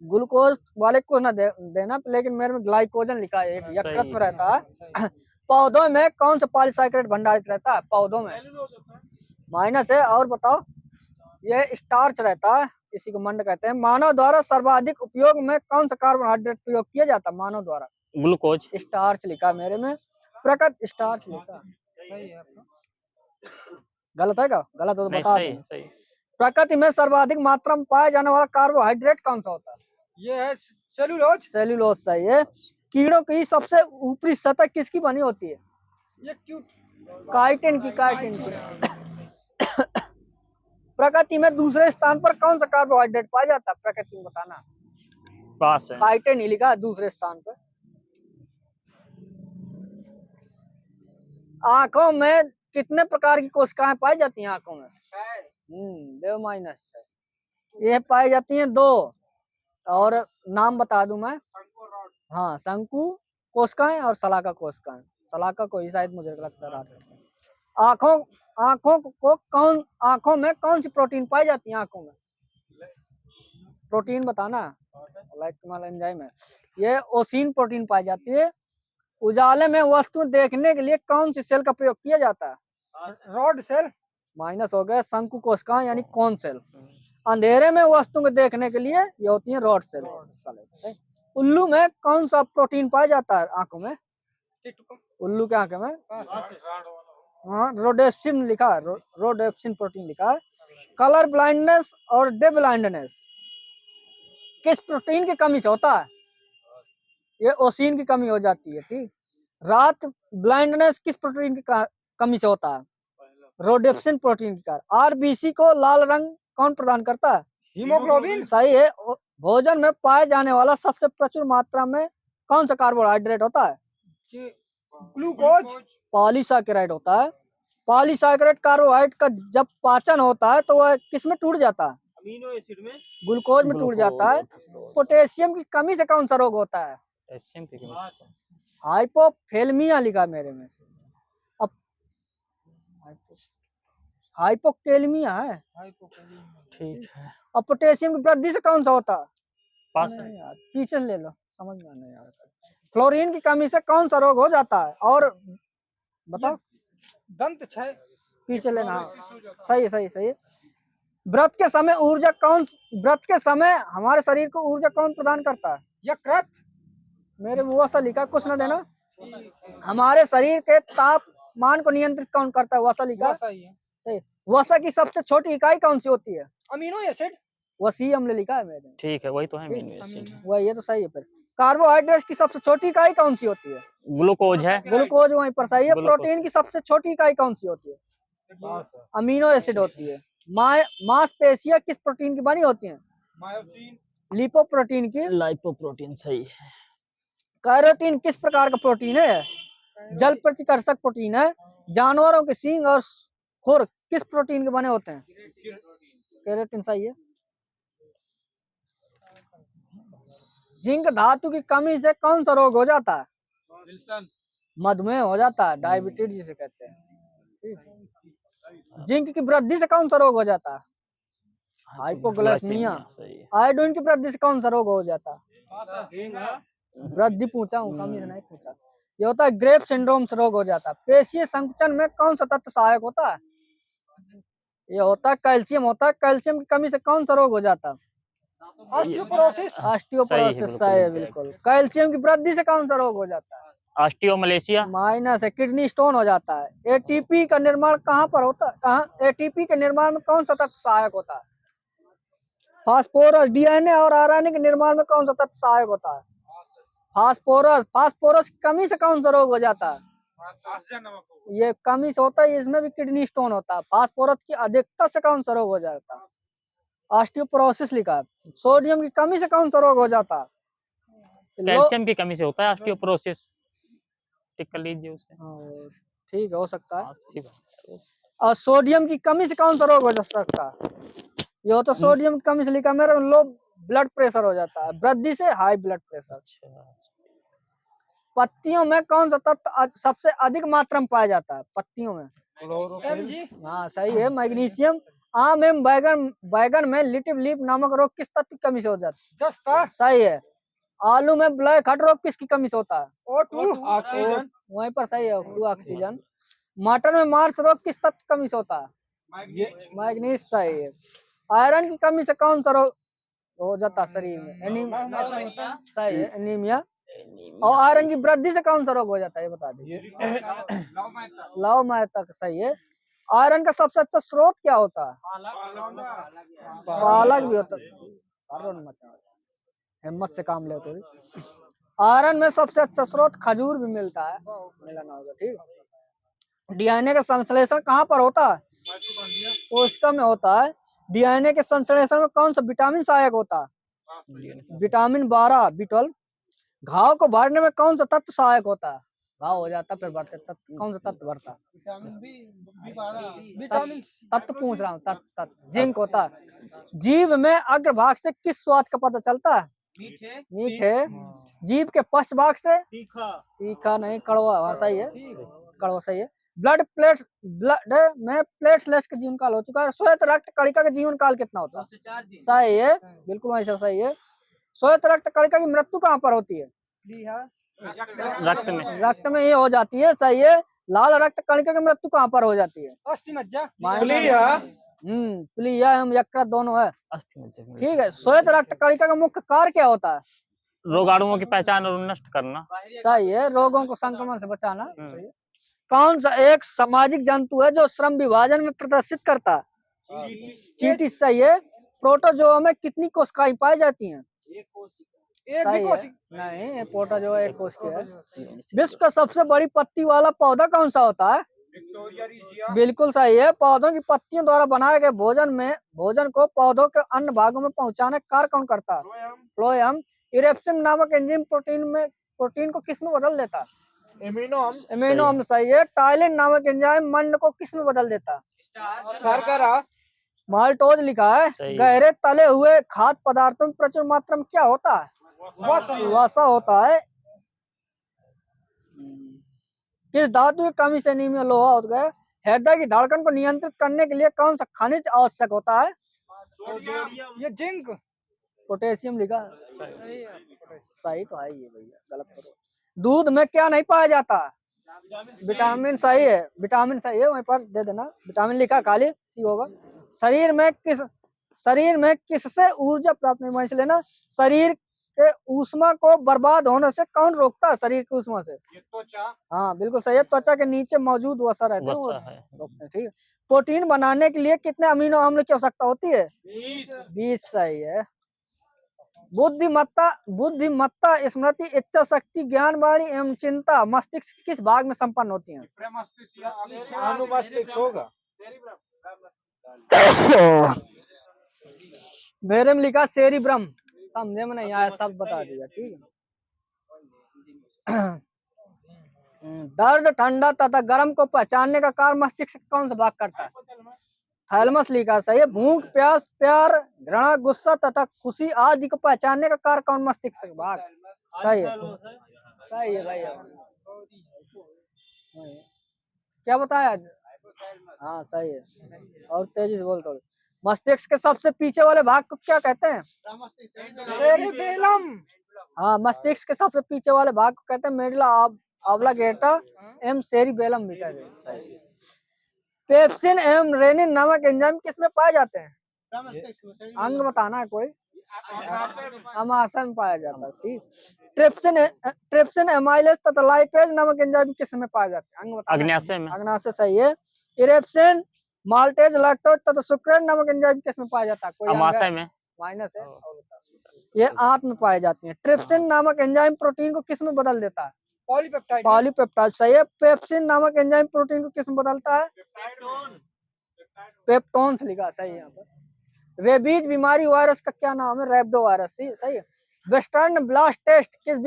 ग्लूकोज वाले को ना देना, लेकिन मेरे में ग्लाइकोजन लिखा है, एक यकृत में रहता है। पौधों में कौन सा पॉलीसैकेराइड भंडारित रहता है? पौधों में माइनस है। और बताओ, ये स्टार्च रहता है, इसी को मंड कहते हैं। मानव द्वारा सर्वाधिक उपयोग में कौन सा कार्बोहाइड्रेट प्रयोग किया जाता है मानव द्वारा? ग्लूकोज। स्टार्च लिखा मेरे में। प्रकट स्टार्च लिखा। सही है आपका। गलत है क्या? गलत हो तो नहीं, बता सही दो। सही। प्रकृति में सर्वाधिक मात्रा में पाया जाने वाला कार्बोहाइड्रेट कौन सा होता है? ये है सेल्यूलोज। सेल्यूलोज सही है। कीड़ों की सबसे ऊपरी सतह किसकी बनी होती है? ये क्यों? काइटिन की, काइटिन की। प्रकृति में दूसरे स्थान पर कौन सा कार्बोहाइड्रेट पाया जाता है? प्रकृति में बताना। पास है। काइटिन ही लिखा है दूसरे स्थान पर। आंखों में कितने प्रकार की कोशिकाएं पाई जाती हैं? आंखों में देव माइनस है। ये पाई जाती हैं 2, और नाम बता दूं मैं। हाँ, शंकु कोशिकाएं और शलाका कोशिकाएं। शलाका को ही शायद मुझे लगता है। आंखों में कौन सी प्रोटीन पाई जाती है? आंखों में प्रोटीन बताना। लाइट एंजाइम है। ये ओसिन प्रोटीन पाई जाती है। उजाले में वस्तु देखने के लिए कौन सी सेल का प्रयोग किया जाता है? Rod cell. माइनस हो गया। शंकु कोशिकाएं यानी कौन सेल। अंधेरे में वस्तु को देखने के लिए ये होती है रॉड सेल। उल्लू में कौन सा प्रोटीन पाया जाता है आंखों में? उल्लू के आंखों में हाँ रोडेप्सिन लिखा है, रोडेप्सिन प्रोटीन लिखा है। कलर ब्लाइंडनेस और डे ब्लाइंडनेस किस प्रोटीन की कमी से होता है? ये ओसिन की कमी हो जाती है। ठीक। रात ब्लाइंडनेस किस प्रोटीन की कमी से होता है? रोडेप्सिन प्रोटीन के कारण। आरबीसी को लाल रंग कौन प्रदान करता है? हीमोग्लोबिन। सही है। भोजन में पाए जाने वाला सबसे प्रचुर मात्रा में कौन सा कार्बोहाइड्रेट होता है? ग्लूकोज। पॉलीसैकेराइड होता है। पॉलीसैकेराइड कार्बोहाइड्रेट का जब पाचन होता है तो वह किस में टूट जाता है? अमीनो एसिड में। ग्लूकोज में टूट जाता है। पोटेशियम की कमी से कौन सा रोग होता है? पोटेशियम की कमी। हाइपोफेलमिया लिखा मेरे में। अब हाइपोकेलमिया है। ठीक है। अब पोटेशियम की वृद्धि से कौन सा होता है? पास है। नहीं यार, पीछे ले लो, समझ में नहीं आ रहा। फ्लोरीन की कमी से कौन सा रोग हो जाता है? और बताओ। दंत क्षय। पीछे लेना। सही सही सही। व्रत के समय हमारे शरीर को ऊर्जा कौन प्रदान करता है? यकृत। मेरे मुंह से लिखा, कुछ ना देना। हमारे शरीर के तापमान को नियंत्रित कौन करता है? वसा लिखा। सही। वसा की सबसे छोटी इकाई कौन सी होती है? Amino acid. वसी अम्ल लिखा है मेरे। ठीक है, वही तो है अमीनो एसिड। वही, ये तो सही है। फिर कार्बोहाइड्रेट की सबसे छोटी इकाई कौन सी होती है? ग्लूकोज है। ग्लूकोज वहीं पर सही है। ग्लूकोज। प्रोटीन की सबसे छोटी इकाई कौन सी होती है? अमीनो एसिड होती है। मांसपेशियां किस प्रोटीन की बनी होती हैं? मायोसिन। लिपोप्रोटीन की। लाइपोप्रोटीन सही है। कैरोटीन किस प्रकार का प्रोटीन है? जल प्रतिकर्षक प्रोटीन है। जानवरों के सींग और खुर किस प्रोटीन के बने होते हैं? कैरोटीन सही है। जिंक धातु की कमी से कौन सा रोग हो जाता है? मधुमेह हो जाता है, डायबिटीज जिसे कहते हैं। जिंक की वृद्धि से कौन सा रोग हो जाता है? हाइपोग्लाइसीमिया। आयोडीन की वृद्धि से कौन सा रोग हो जाता है? वृद्धि पूछा हूँ, कमी से नहीं पूछा। ये होता है ग्रेव सिंड्रोम से रोग हो जाता है। पेशीय संकुचन में कौन सा तत्व सहायक होता है? ये होता है कैल्शियम होता है। कैल्शियम की कमी से कौन सा रोग हो जाता है? ऑस्टियोपोरोसिस। ऑस्टियोपोरोसिस सही है बिल्कुल। कैल्शियम की वृद्धि से कौन सा रोग हो जाता है? ऑस्टियोमलेशिया। माइनस है। किडनी स्टोन हो जाता है। एटीपी का निर्माण कहाँ पर होता है? एटीपी के निर्माण में कौन सा तत्व सहायक होता है? फास्फोरस डीएनए और आरएनए के निर्माण में कौन सा तत्व सहायक होता है? फास्फोरस। फास्फोरस की कमी से कौन सा रोग हो जाता है? ये कमी से होता है, इसमें भी किडनी स्टोन होता है। फास्फोरस की अधिकता से कौन सा रोग हो जाता है? ऑस्टियोपोरोसिस लिखा है। सोडियम की कमी से कौन सा रोग हो जाता है? कैल्शियम की कमी से होता है ऑस्टियोपोरोसिस। टिक कर लीजिए उसे। ठीक है, हो सकता है। हाँ, सही बात है। और सोडियम की कमी से कौन सा रोग हो सकता है? ये तो सोडियम की कमी से लिखा मेरा लो ब्लड प्रेशर हो जाता है, वृद्धि से हाई ब्लड प्रेशर। पत्तियों में कौन सा तत्व सबसे अधिक मात्रा में पाया जाता है? पत्तियों में हाँ सही है, मैग्नीशियम। आम एवं बैगन में लिटिल लीफ नामक रोग किस तत्व की कमी से हो जाता है? सही है। आलू में ब्लैक हेड रोग किसकी कमी से होता है? ऑक्सीजन। वहीं पर सही है, ऑक्सीजन। मटर में मार्स रोग किस तत्व की कमी से होता है? मैग्नीज। सही है। आयरन की कमी से कौन सा रोग हो जाता है शरीर में? एनीमिया। सही है, एनीमिया। और आयरन की वृद्धि से कौन सा रोग हो जाता है, ये बता दीजिए। लव मायता। सही है। आयरन का सबसे अच्छा स्रोत क्या होता है? पालक भी होता है। हिम्मत से काम ले तो। आयरन में सबसे अच्छा स्रोत खजूर भी मिलता है, मिलाना होगा। ठीक। डीएनए का संश्लेषण कहाँ पर होता है? कोशिका में होता है। डीएनए के संश्लेषण में कौन सा विटामिन सहायक होता है? Vitamin 12 B12। घाव को भरने में कौन सा तत्व सहायक होता है? घाव हो जाता फिर भरते तत्व, कौन सा तत्व भरता है? तत्व पूछ रहा हूँ, तत्व। जिंक होता है। जीभ में अग्रभाग से किस स्वाद का पता चलता है? मीठे। जीभ के पश्च भाग से? तीखा नहीं, कड़वा। हाँ सही है, कड़वा सही है। ब्लड में प्लेटलेट्स का जीवन काल हो चुका है। श्वेत रक्त कणिका का जीवन काल कितना होता है? सही है, बिल्कुल ऐसा सही है। श्वेत रक्त कणिका की मृत्यु कहाँ पर होती है? रक्त में। रक्त में ही हो जाती है। सही है। लाल रक्त कणिका की मृत्यु कहाँ पर हो जाती है? प्लीहा एवं यकृत दोनों है। ठीक है। श्वेत रक्त कणिका का मुख्य कार्य क्या होता है? रोगाणुओं की पहचान और नष्ट करना। सही है, रोगों को संक्रमण से बचाना। सही है। कौन सा एक सामाजिक जंतु है जो श्रम विभाजन में प्रदर्शित करता है? चींटी। सही है। प्रोटोजोआ में कितनी कोशिकाएं पाई जाती हैं? सही है। नहीं, प्रोटोजोआ एक कोशिका है। विश्व का सबसे बड़ी पत्ती वाला पौधा कौन सा होता है? बिल्कुल सही है। पौधों की पत्तियों द्वारा बनाए गए भोजन को पौधों के अन्य भागों में पहुंचाने का कार्य कौन करता है? फ्लोएम। इरेप्सिन नामक एंजाइम प्रोटीन को किस में बदल देता है? एमिनो अम्ल। सही है। टाइलिन नामक एंजाइम मंड को किस में बदल देता है? शर्करा। माल्टोज लिखा है। गहरे तले हुए खाद्य पदार्थों में प्रचुर मात्रा में क्या होता है? वसा होता है। किस धातु की कमी से एनीमिया लोहा हो गया? हृदय की धड़कन को नियंत्रित करने के लिए कौन सा खनिज आवश्यक होता है? ये जिंक। पोटेशियम लिखा है। सही तो है ये भैया, गलत करो। दूध में क्या नहीं पाया जाता? विटामिन। सही है, विटामिन सही है, वहीं पर दे देना। विटामिन लिखा खाली, सी होगा। शरीर में किससे ऊर्जा प्राप्त नहीं, वहीं से लेना। शरीर के ऊष्मा को बर्बाद होने से कौन रोकता है? शरीर की ऊष्मा से? त्वचा। हाँ बिल्कुल सही है। त्वचा के नीचे मौजूद वसा रहते हैं, वो रोकते हैं। ठीक है। प्रोटीन बनाने के लिए कितने अमीनो अम्ल की आवश्यकता होती है? 20। सही है। बुद्धिमत्ता, स्मृति, इच्छा शक्ति, ज्ञान वाणी एवं चिंता मस्तिष्क किस भाग में संपन्न होती हैं? अनुमस्तिष्क होगा। मेरे में लिखा सेरिब्रम, समझे में नहीं आया, सब बता दिया। ठीक है। दर्द, ठंडा तथा गर्म को पहचानने का कार्य मस्तिष्क कौन सा भाग करता है? थैलेमस लिखा। सही है। भूख, प्यास, प्यार, घृणा, गुस्सा तथा खुशी आदि को पहचानने का कार्य कौन मस्तिष्क भाग? सही है, सही है भैया। क्या बताया? हाँ सही है, और तेजी से बोल थोड़ी। मस्तिष्क के सबसे पीछे वाले भाग को क्या कहते हैं? सेरिबेलम। हाँ, मस्तिष्क के सबसे पीछे वाले भाग को कहते हैं मेडुला ऑब्लांगेटा एवं सेरिबेलम भी कहते हैं। पेप्सिन एवं रेनिन नामक एंजाइम किसमें पाए जाते हैं? अंग बताना है कोई? अमाशय में पाया जाता है। ठीक। ट्रिप्सिन एमाइलेज तथा लाइपेज नामक एंजाइम किसमें पाए जाते हैं? अंग बताना। अग्न्याशय में। अग्न्याशय। सही है। इरेप्सिन, माल्टेज, लैक्टोज तथा सुक्रेज नामक एंजाइम किसमें पाया जाता है? कोई अमाशय में। माइनस है। ये आंत में पाए जाती हैं। ट्रिप्सिन नामक एंजाइम प्रोटीन को किस में बदल देता है? पॉलीपेप्टाइड। पॉलीपेप्टाइड सही है। पेप्सिन नामक एंजाइम प्रोटीन को किस में बदलता है? पेप्टोन से लिखा सही है यहाँ पर। रेबीज बीमारी वायरस का क्या नाम है? रैबिडो वायरस। सही है। वेस्टर्न ब्लास्ट टेस्ट किस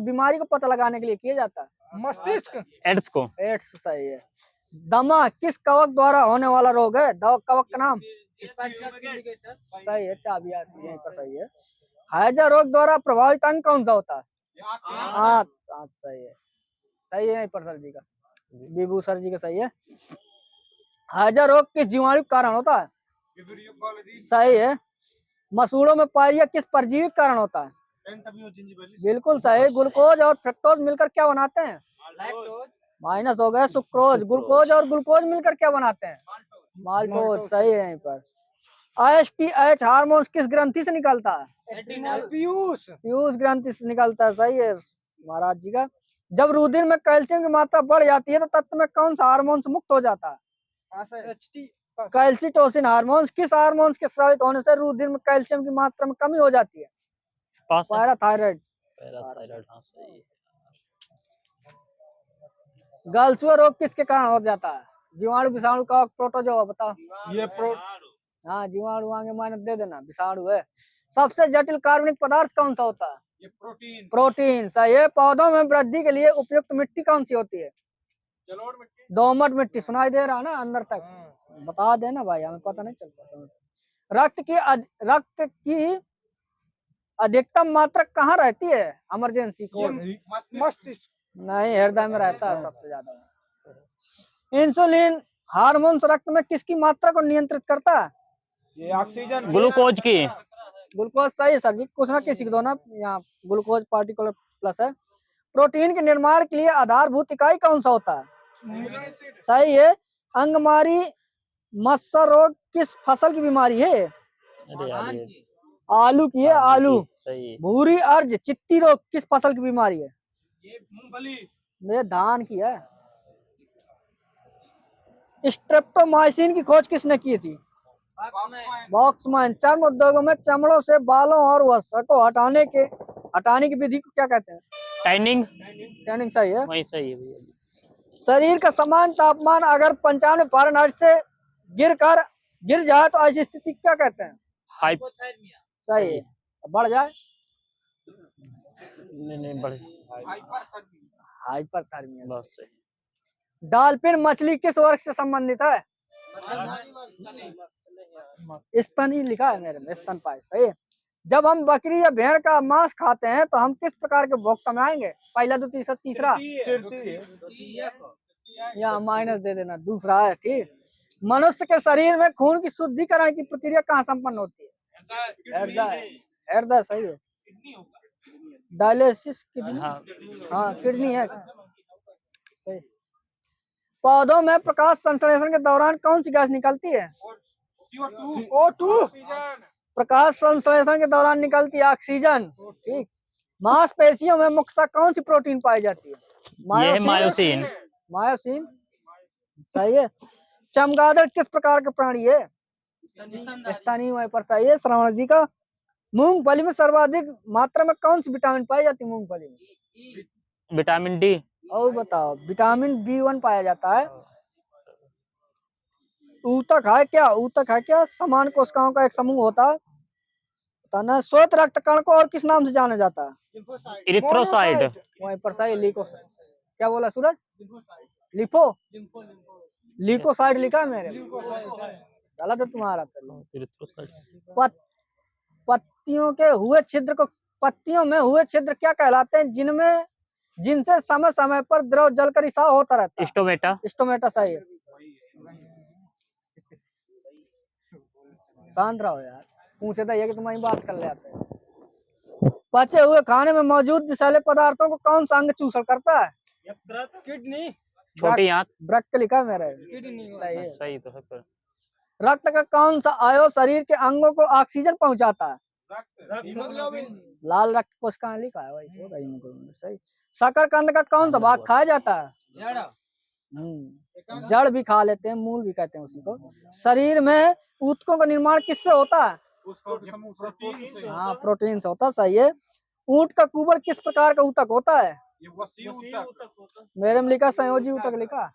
बीमारी को पता लगाने के लिए किया जाता है? मस्तिष्क। एड्स को। एड्स सही है। दमा किस कवक द्वारा होने वाला रोग है? कवक का नाम सही है। चाबी आती है यहीं पर सही है। हैजा रोग द्वारा प्रभावित अंग कौन सा होता है? आंत। आंत सही है। सही है यहीं पर सर जी का, बीबू सर जी का सही है। हैजा रोग किस जीवाणु के कारण होता है? सही है। मसूड़ों में पायरिया किस परजीवी के कारण होता है? बिल्कुल सही। ग्लूकोज और फ्रक्टोज मिलकर क्या बनाते हैं? माइनस हो गया सुक्रोज। ग्लूकोज और ग्लूकोज मिलकर क्या बनाते हैं? माल्टोज सही है यहीं पर। ASTH हार्मोन किस ग्रंथि से निकलता है? पीयूष ग्रंथि से निकलता है। सही है महाराज जी का। जब रुधिर में कैल्शियम की मात्रा बढ़ जाती है तो तत्व में कौन सा हार्मोन से मुक्त हो जाता है? कैल्सिटोसिन हार्मोन। किस हार्मोन के स्रावित होने से रुधिर में कैल्शियम की मात्रा में कमी हो जाती है? पैराथायराइड। हाँ सही है। गलसुआ रोग किसके कारण हो जाता है? जीवाणु, विषाणु, कवक, प्रोटोजोआ बताओ। हाँ जीवाणु आगे माइनस दे देना, विषाणु है। सबसे जटिल कार्बनिक पदार्थ कौन सा होता है? प्रोटीन सही है। पौधों में वृद्धि के लिए उपयुक्त मिट्टी कौन सी होती है? दोमट मिट्टी। सुनाई दे रहा ना अंदर तक? बता देना भाई, हमें पता नहीं चलता। रक्त की अधिकतम मात्रा कहाँ रहती है? Emergency code. मस्तिष्क। नहीं, हृदय में रहता है सबसे ज्यादा। इंसुलिन हार्मोन रक्त में किसकी मात्रा को नियंत्रित करता है? ये ऑक्सीजन। ग्लूकोज की। ग्लूकोज सही है सर जी। कुछ ना किसी को दो ना, यहाँ ग्लूकोज पार्टिकुलर प्लस है। प्रोटीन के निर्माण के लिए आधारभूत इकाई कौन सा होता है? सही है। अंगमारी मत्स्य रोग किस फसल की बीमारी है? अरे यार ये आलू की है। आलू सही है। भूरी अर्ज चित्ती रोग किस फसल की बीमारी है? ये मूंगफली। ये धान की है। स्ट्रेप्टोमाइसिन की खोज किसने की थी? बॉक्समैन। चर्म उद्योगों में चमड़ों से बालों और वसा को हटाने की विधि को क्या कहते हैं? टैनिंग सही है। वही सही है भैया। शरीर का समान तापमान अगर 95 फ़ारेनहाइट से गिर जाए तो ऐसी स्थिति क्या कहते हैं? सही है। बढ़ जाए? नहीं बढ़। हाइपरथर्मिया। बस सही। डॉल्फिन मछली किस वर्ग से संबंधित है? स्तनी लिखा है मेरे में, स्तनपायी सही है। जब हम बकरी या भेड़ का मांस खाते हैं तो हम किस प्रकार के भोक्ता में आएंगे? पहला, दूसरा, तीसरा? यहाँ माइनस दे देना, दूसरा है। ठीक। मनुष्य के शरीर में खून की शुद्धिकरण की प्रक्रिया कहाँ संपन्न होती है? हृदय सही है। Dialysis kidney. हाँ किडनी है सही। पौधों में प्रकाश संश्लेषण के दौरान कौन सी गैस निकलती है? O2। प्रकाश संश्लेषण के दौरान निकलती है ऑक्सीजन। ठीक। मांसपेशियों में मुख्यतः कौन सी प्रोटीन पाई जाती है? मायोसिन। मायोसिन सही है। चमगादड़ किस प्रकार का प्राणी है? स्तनी। वहीं पर सही है श्रवण जी का। मूंगफली में सर्वाधिक मात्रा में कौन सी विटामिन पाई जाती है? मूंगफली में विटामिन डी। और बताओ। विटामिन B1 पाया जाता है। ऊतक है क्या? ऊतक है क्या? समान कोशिकाओं का एक समूह होता है। बताना। श्वेत रक्त कण को और किस नाम से जाना जाता है? इरिथ्रोसाइट। वहीं पर सही। लिकोसाइट। क्या बोला सूरज? लिकोसाइट लिखा है मेरे। गलत है तुम्हारा। पत्तियों में हुए छिद्र क्या कहलाते हैं जिनसे समय समय पर द्रव जलकर रिसाव होता रहता है? स्टोमेटा सही है। शांत रहो यार, पूछे तो ये कि तुम्हारी बात कर ले आते हैं। पचे हुए खाने में मौजूद विषैले पदार्थों को कौन सा अंग चूषण करता है? किडनी। छोटी आंत। वृक्क लिखा मेरे। किडनी सही है। सही तो है पर। रक्त का कौन सा अवयव शरीर के अंगों को ऑक्सीजन पहुंचाता है? हीमोग्लोबिन। लाल रक्त कोशिकाएं लिखा है वैसे होगा हीमोग्लोबिन सही। शकरकंद का कौन सा भाग खाया जाता है? जड़ भी खा लेते हैं, मूल भी कहते हैं उसी को। शरीर में ऊतकों का निर्माण किससे होता है? उसको प्रोटीन से हाँ प्रोटीन से होता, सही है। ऊंट का कुबड़ किस प्रकार का ऊतक होता है? ये वसी ऊतक मेरे में लिखा संयोजी ऊतक लिखा,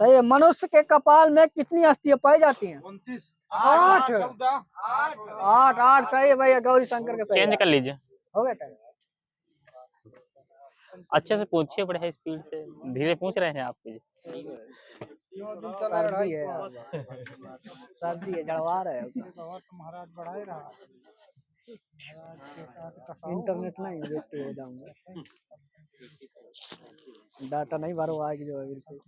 सही है। मनुष्य के कपाल में कितनी अस्थियां पाई जाती हैं? 29 8 14 8 8 सही है भैया, गौरी शंकर का सही चेंज है। कर लीजिए, हो गया टाइम। अच्छे से पूछिए, बड़े स्पीड से, धीरे पूछ रहे हैं आप मुझे। सर्दी है यार, सर्दी है, जड़वा रहे हो। महाराज बढ़ाए रहा इंटरनेट नहीं वेस्ट हो जाऊंगा, डाटा नहीं भरो आएगी जो है बिल्कुल।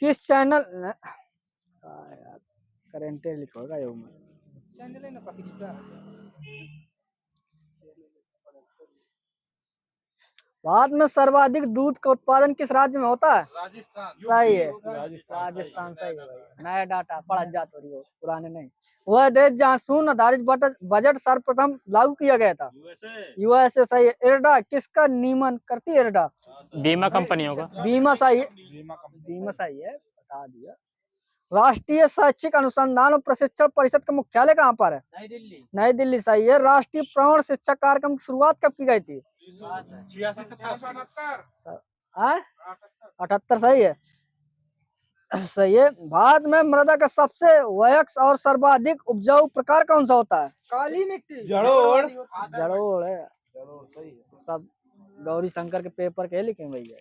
किस चैनल यार करेंट लिखोगा ये उम्र चैनल है ना पकड़ी का भारत में सर्वाधिक दूध का उत्पादन किस राज्य में होता है? राजस्थान सही है, राजस्थान सही है भाई। नया डाटा पढ़ा जात हो रही हो, पुराने नहीं। वह देश जहाँ शून्य आधारित बजट सर्वप्रथम लागू किया गया था? यूएसए सही है। इरडा किसका नियमन करती है? इरडा बीमा कंपनियों का। बीमा सही है, बीमा सही है, बता दिया। राष्ट्रीय शैक्षिक अनुसंधान और प्रशिक्षण परिषद का मुख्यालय कहाँ पर है? नई दिल्ली नई दिल्ली सही है। राष्ट्रीय प्रौढ़ शिक्षा कार्यक्रम की शुरुआत कब की गई थी? 86 77 78 सही है, सही है। भारत में मृदा का सबसे वयस्क और सर्वाधिक उपजाऊ प्रकार कौन सा होता है? काली मिट्टी जड़ोड़ जड़ोड़ है, सब गौरी शंकर के पेपर के लिखे भैया।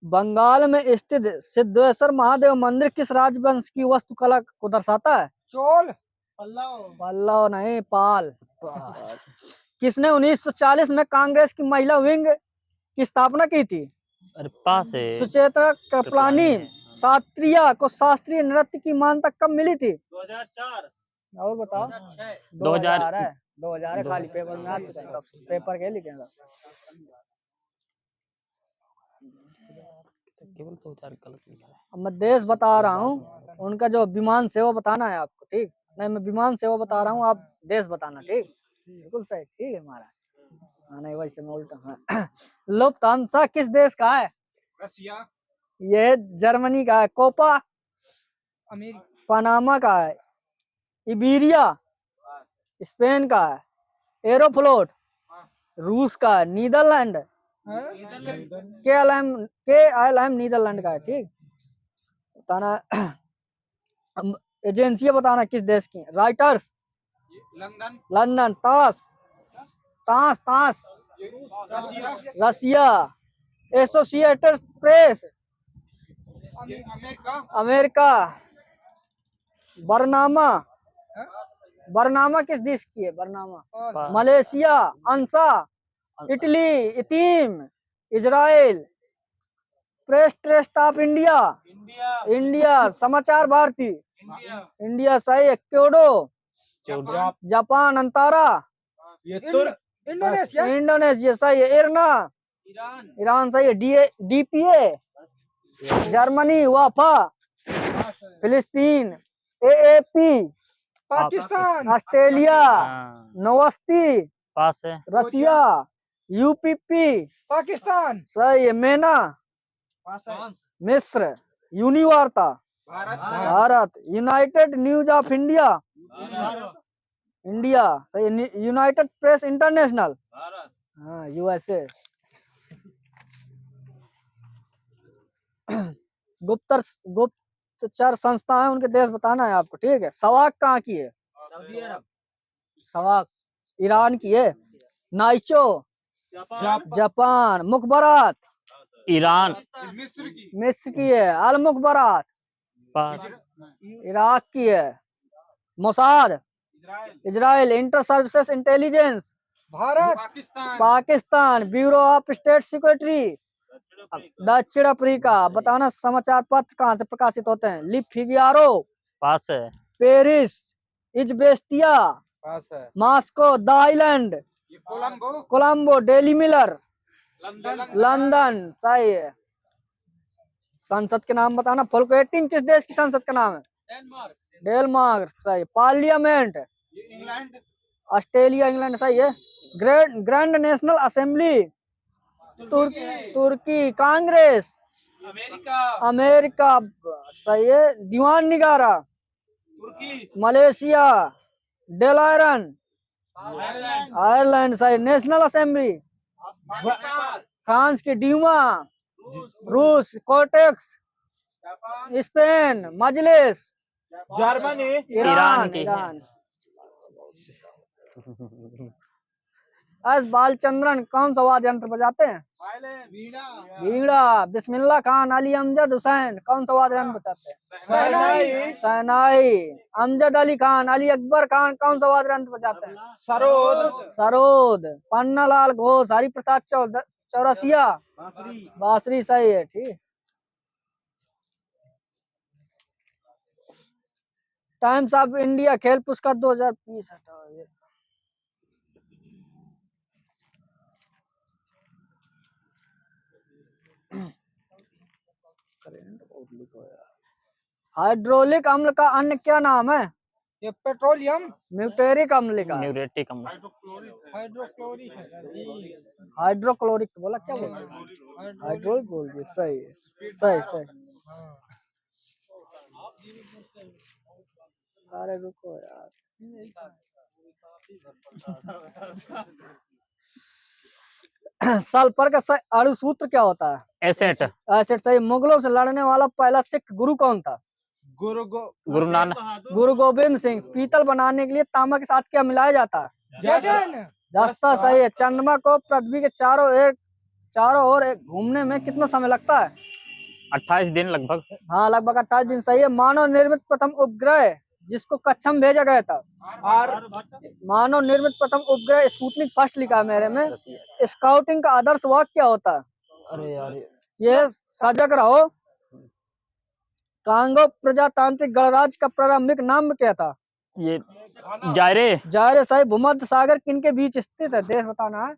बंगाल में स्थित सिद्धेश्वर महादेव मंदिर किस राजवंश की वास्तुकला को दर्शाता है? चोल पल्लव नहीं, पाल। किसने 1940 में कांग्रेस की महिला विंग की स्थापना की थी? अरे पास है। सुचेता कृपलानी। शास्त्रीय को शास्त्रीय नृत्य की मान्यता कब मिली थी? 2004 और बताओ। 2000 है, 2000 है, खाली पेपर में आ चुके हैं सब, पेपर के लिखे हैं सब। केवल 2000 गलत लिखा है। अब मैं देश बता रहा हूँ, उनका जो विमान सेवा बताना है आपको, ठीक नहीं? मैं विमान सेवा बता रहा हूँ, आप देश बताना, ठीक? बिल्कुल सही, ठीक है महाराज। हाँ नहीं वैसे मैं उल्टा। हाँ लुफ्तांसा किस देश का है? रसिया ये जर्मनी का है। कोपा अमेरिका पनामा का है। इबेरिया स्पेन का है। एरोफ्लोट रूस का है। नीदरलैंड KLM नीदरलैंड का है, ठीक? बताना एजेंसियां बताना किस देश की? Reuters London London. TASS TASS TASS Russia Russia. Associated Press America America. Bernama Bernama किस देश की है? Bernama Malaysia. ANSA Italy. ITIM Israel. Press Trust of India India. Samachar Bharati India सही है। Kyodo Japan. अंतारा इंडोनेशिया सही है। इरना ईरान सही है। DPA Germany. वाफा फिलिस्तीन। AAP Pakistan Australia. हाँ, नोवस्ती पास है। रसिया। UPP पाकिस्तान सही है। मेना मिस्र। Univarta Bharat. United News of India India सही है। यूनाइटेड प्रेस इंटरनेशनल हाँ USA। गुप्तचर संस्था है, उनके देश बताना है आपको, ठीक है? सवाक कहाँ की है? सवाक ईरान की है। Naicho Japan. मुखबरात ईरान मिस्र की है। अल मुखबरात पास। इराक की है। Mossad Israel. Inter services intelligence Bharat Pakistan. Bureau of state security दक्षिण अफ्रीका। बताना समाचार पत्र कहाँ से प्रकाशित होते हैं? ली फिगियारो पास है। पेरिस। इजबेस्टिया पास है Moscow. The island Colombo. Daily Miller London सही है। संसद के नाम बताना। फोल्केटिंग किस देश की संसद का नाम है? डेनमार्क सही। पार्लियामेंट ये इंग्लैंड, ऑस्ट्रेलिया इंग्लैंड सही है। ग्रैंड नेशनल असेंबली तुर्की। कांग्रेस अमेरिका, अमेरिका सही है। दीवान निगारा तुर्की, मलेशिया। डेलायरन आयरलैंड, आयरलैंड सही। नेशनल असेंबली पाकिस्तान, फ्रांस की। ड्यूमा रूस, रूस। Cortes Japan, Spain. मजलिस जर्मनी, ईरान की है। ईरान। एस बालचंद्रन कौन सा वाद्य यंत्र बजाते हैं? वीणा, बीड़ा। बिस्मिल्लाह खान अली अमजद हुसैन कौन सा वाद्य यंत्र बजाते हैं? शहनाई, शहनाई। अमजद अली खान अली अकबर खान कौन सा वाद्य यंत्र बजाते हैं? सरोद, सरोद। पन्नालाल घोष हरिप्रसाद चौरसिया बांसुरी, बांसुरी सही है। ठीक। टाइम्स ऑफ इंडिया खेल पुरस्कार 2020 हटाओ ये। हाइड्रोलिक अम्ल का अन्य क्या नाम है? ये पेट्रोलियम, म्यूटेरिक अम्ल का। न्यूरेटिक अम्ल। हाइड्रोक्लोरिक है सर जी, हाइड्रोक्लोरिक बोला क्या बोला? हाइड्रोलिक बोल दिया सही है। सही सही। अरे रुको यार। सल्फर का अणु सूत्र क्या होता है? एसेट। एसिड सही। मुगलों से लड़ने वाला पहला सिख गुरु कौन था? गुरु नानक। गुरु गोविंद सिंह। पीतल बनाने के लिए तांबा के साथ क्या मिलाया जाता है? जस्ता सही है। चंद्रमा को पृथ्वी के चारों ओर घूमने में कितना समय लगता है? 28 दिन लगभग। हाँ लगभग 28 दिन सही है। मानव निर्मित प्रथम उपग्रह जिसको कक्षा में भेजा गया था? मानव निर्मित प्रथम उपग्रह स्पुतनिक फर्स्ट लिखा है मेरे में। स्काउटिंग का आदर्श वाक्य क्या होता है? अरे यार ये सजग रहो। कांगो प्रजातांत्रिक गणराज्य का प्रारंभिक नाम क्या था? ये जायरे सही। भूमध्य सागर किनके बीच स्थित है? देश बताना है।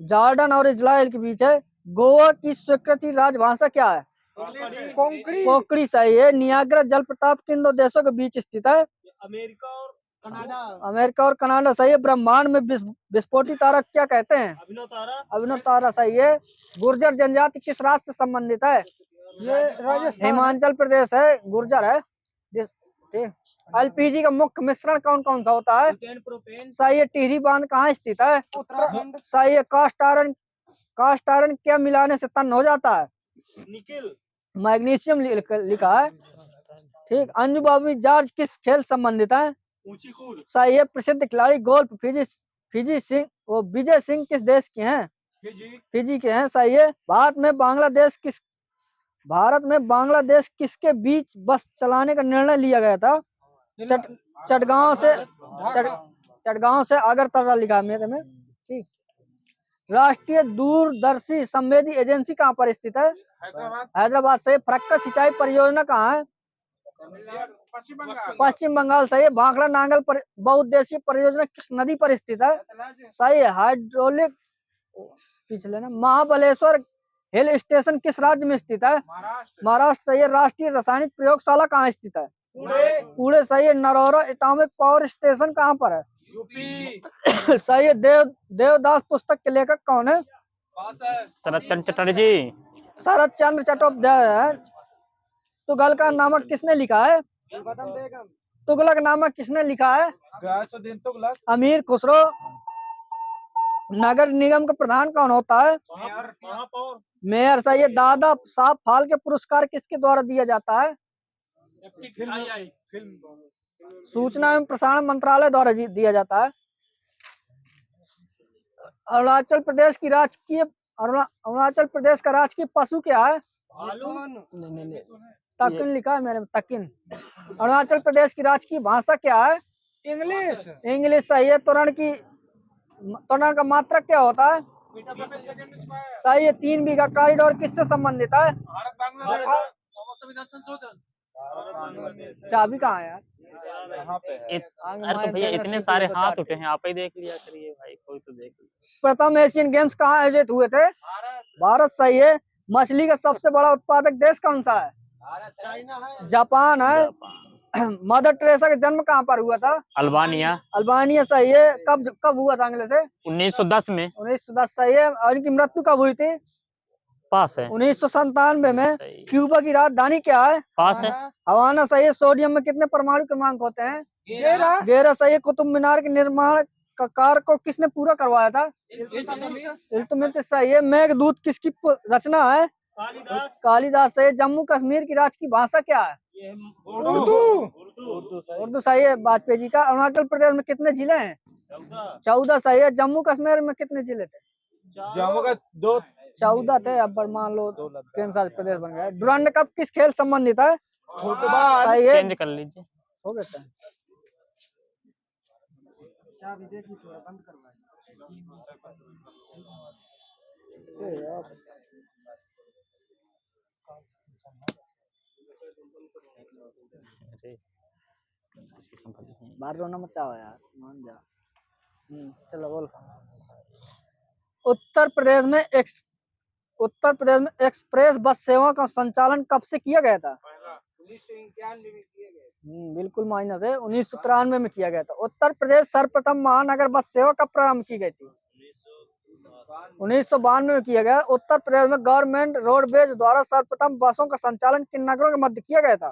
जॉर्डन और इजराइल के बीच है। गोवा की स्वीकृति राजभाषा क्या है? कोंकणी सही है। नियाग्रा जलप्रपात किन दो देशों के बीच स्थित है? अमेरिका और कनाडा सही है। ब्रह्मांड में विस्फोटी तारा क्या कहते हैं? अभिनव तारा सही है। गुर्जर जनजाति किस राज्य से संबंधित है? ये राजस्थान, हिमाचल प्रदेश है। गुर्जर है। एलपीजी का मुख्य मिश्रण कौन कौन सा होता है? सही है। टिहरी बांध कहाँ स्थित है? उत्तराखंड, सही है। कास्ट आयरन क्या मिलाने से तन हो जाता है? निकिल, मैग्नीशियम लिखा है। ठीक। अंजू बाबी जॉर्ज किस खेल संबंधित है? ऊंची कूद, सही है। प्रसिद्ध खिलाड़ी गोल्फ फिजी सिंह वो विजय सिंह किस देश के हैं? फिजी के हैं। सही है। भारत में बांग्लादेश किसके बीच बस चलाने का निर्णय लिया गया था? चटगांव से अगरतला लिखा मेरे में। ठीक। राष्ट्रीय दूरदर्शी संवेदी एजेंसी कहाँ पर स्थित है? हैदराबाद से। फरक्का सिंचाई परियोजना कहाँ है? पश्चिम बंगाल सही है। भाखड़ा नांगल बहुउद्देशीय परियोजना किस नदी पर स्थित है? सही है। हाइड्रोलिक पिछले ना। महाबलेश्वर हिल स्टेशन किस राज्य में स्थित है? महाराष्ट्र सही है। राष्ट्रीय रासायनिक प्रयोगशाला कहाँ स्थित है? पुणे सही है। नरोरा एटॉमिक पावर स्टेशन कहाँ पर है? यूपी, सही है। देवदास पुस्तक के लेखक कौन है? शरद चंद्र चटर्जी। शरद चंद्र चट्टोपाध्याय है। तुगलक नामक किसने लिखा है? तुगलक नामक किसने लिखा है? गयासुद्दीन तुगलक, अमीर खुसरो। नगर निगम का प्रधान कौन होता है? मेयर सही है। दादा साहब फाल्के पुरस्कार किसके द्वारा दिया जाता है? सूचना एवं प्रसारण मंत्रालय द्वारा दिया जाता है। अरुणाचल प्रदेश का राजकीय पशु क्या है? तकिन लिखा है मेरे में। तकिन। अरुणाचल प्रदेश की राजकीय भाषा क्या है? इंग्लिश सही है। त्वरण का मात्रक क्या होता है? सही है। 3 बीघा कॉरिडोर किससे संबंधित है? चाबी कहाँ है यार? अरे तो भैया इतने सारे हाथ उठे हैं, आप ही देख लिया करिए भाई, कोई तो देख लिया। प्रथम एशियन गेम्स कहाँ आयोजित हुए थे? भारत सही है। मछली का सबसे बड़ा उत्पादक देश कौन सा है? चाइना है, जापान है। मदर टेरेसा का जन्म कहाँ पर हुआ था? अल्बानिया। अल्बानिया सही है। कब कब हुआ था अंग्रेज से? 1910 में। 1910 सही है। और इनकी मृत्यु कब हुई थी? पास है। 1997 में। सही। क्यूबा की राजधानी क्या है? पास है। हवाना सही है। सोडियम में कितने परमाणु क्रमांक होते हैं? 11 सही है। कुतुब मीनार के निर्माण का कार्य को किसने पूरा करवाया था? इल्तुतमिश सही है। मेघदूत किसकी रचना है? कालिदास सही है। जम्मू कश्मीर की राज की भाषा क्या है? उर्दू सही है। वाजपेयी जी का। अरुणाचल प्रदेश में कितने जिले हैं? 14 सही है। जम्मू कश्मीर में कितने जिले थे? जम्मू का 2 14 थे। अब मान लो केंद्र शासित प्रदेश बन गया। डुरंड कप किस खेल संबंधित है? फुटबॉल। सही है। चेंज कर लीजिए। हो गया था। चाबी दे दी थोड़ा बंद करवाए। बाहर रोना मत चाहो यार, मान जा। चलो बोल। उत्तर प्रदेश में एक्सप्रेस बस सेवा का संचालन कब से किया गया था? 1991 में किए गए। बिल्कुल माइनस है। 1993 में किया गया था। उत्तर प्रदेश सर्वप्रथम महानगर बस सेवा कब प्रारंभ की गई थी? 1992 में किया गया। उत्तर प्रदेश में गवर्नमेंट रोडवेज द्वारा सर्वप्रथम बसों का संचालन किन नगरों के मध्य किया गया था?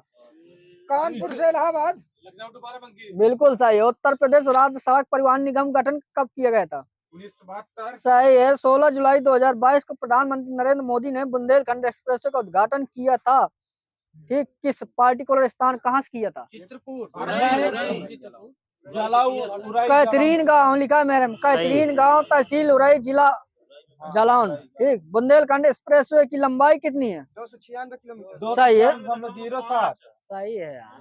कानपुर से इलाहाबाद। लखनऊ टू बाराबंकी। बिल्कुल सही है। उत्तर प्रदेश राज्य सड़क परिवहन निगम गठन कब किया गया था? 1972। सही है। 16 जुलाई 2022 को प्रधानमंत्री नरेंद्र मोदी ने बुंदेलखंड एक्सप्रेसवे का उद्घाटन किया था। ठीक, किस पार्टिकुलर स्थान कहाँ से किया था? चित्रकूट। कैथरीन गांव लिखा है मेरे में। कैथरीन गांव तहसील उरई जिला जालौन। ठीक। बुंदेलखंड एक्सप्रेसवे की लंबाई कितनी है? 296 किलोमीटर। सही है। 2.07। सही है यार।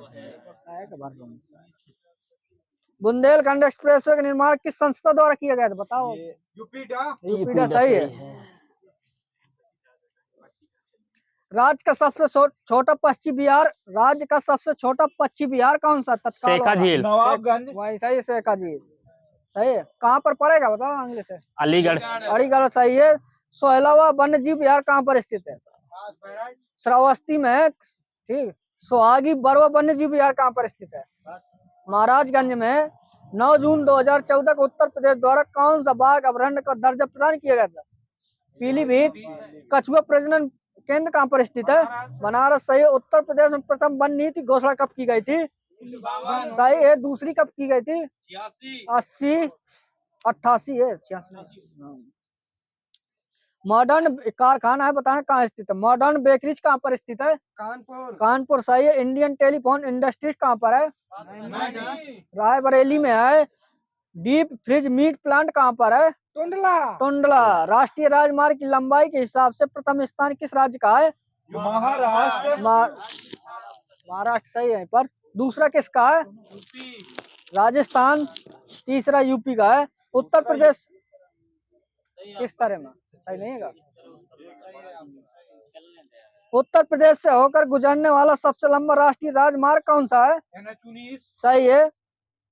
बुंदेलखंड एक्सप्रेसवे का निर्माण किस संस्था द्वारा किया गया था? बताओ। यूपीडा सही है। राज्य का सबसे छोटा पश्चिमी बिहार कौन सा? तत्काल शेखा झील। नवाबगंज। वही सही है। शेखा झील सही है। कहाँ पर पड़ेगा बताओ अंग्रेज से? अलीगढ़। अलीगढ़ सही है। 16वां वन्य जीव विहार कहाँ पर स्थित है? श्रावस्ती में है। ठीक। सुहागी बरवा वन्य जीव विहार कहाँ पर स्थित है? महाराजगंज में। 9 जून 2014 को उत्तर प्रदेश द्वारा कौन सा बाघ अभयारण्य का दर्जा प्रदान किया गया था? पीलीभीत। कछुआ प्रजनन केंद्र कहाँ पर स्थित है? बनारस सही है। उत्तर प्रदेश में प्रथम वन नीति घोषणा कब की गई थी? सही है। दूसरी कब की गई थी? 80 88 है। 86। मॉडर्न कारखाना है, बताना कहाँ स्थित है? मॉडर्न बेकरीज कहाँ पर स्थित है? कानपुर सही है। इंडियन टेलीफोन इंडस्ट्रीज कहाँ पर है? रायबरेली में है। डीप फ्रिज मीट प्लांट कहाँ पर है? टुंडला। राष्ट्रीय राजमार्ग की लंबाई के हिसाब से प्रथम स्थान किस राज्य का है? महाराष्ट्र सही है। पर दूसरा किसका है? राजस्थान। तीसरा यूपी का है। उत्तर प्रदेश किस तरह में सही नहीं है? उत्तर प्रदेश से होकर गुजरने वाला सबसे लंबा राष्ट्रीय राजमार्ग कौन सा है? NH19। सही है।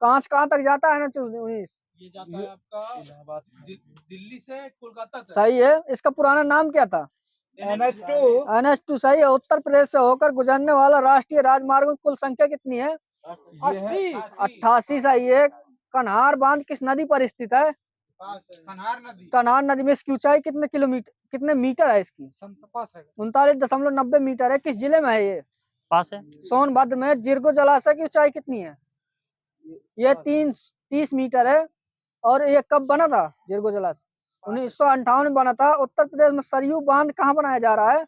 कहाँ से कहाँ तक जाता है NH19? ये जाता है आपका दिल्ली से कोलकाता तक। सही है। इसका पुराना नाम क्या था? NH2 सही है। उत्तर प्रदेश से होकर गुजरने वाला राष्ट्रीय राजमार्ग की कुल संख्या कितनी है? 80। 88 सही है। कन्हार बांध किस नदी पर स्थित है? कन्हार नदी में इसकी ऊंचाई कितने मीटर है इसकी? 39.90 मीटर है। किस जिले में है ये? पास है। सोनभद्र में। जिरगो जलाशय की ऊंचाई कितनी है? ये 30 मीटर है। और ये कब बना था जिरगो जलाशय? 1958 में बना था। उत्तर प्रदेश में सरयू बांध कहाँ बनाया जा रहा है?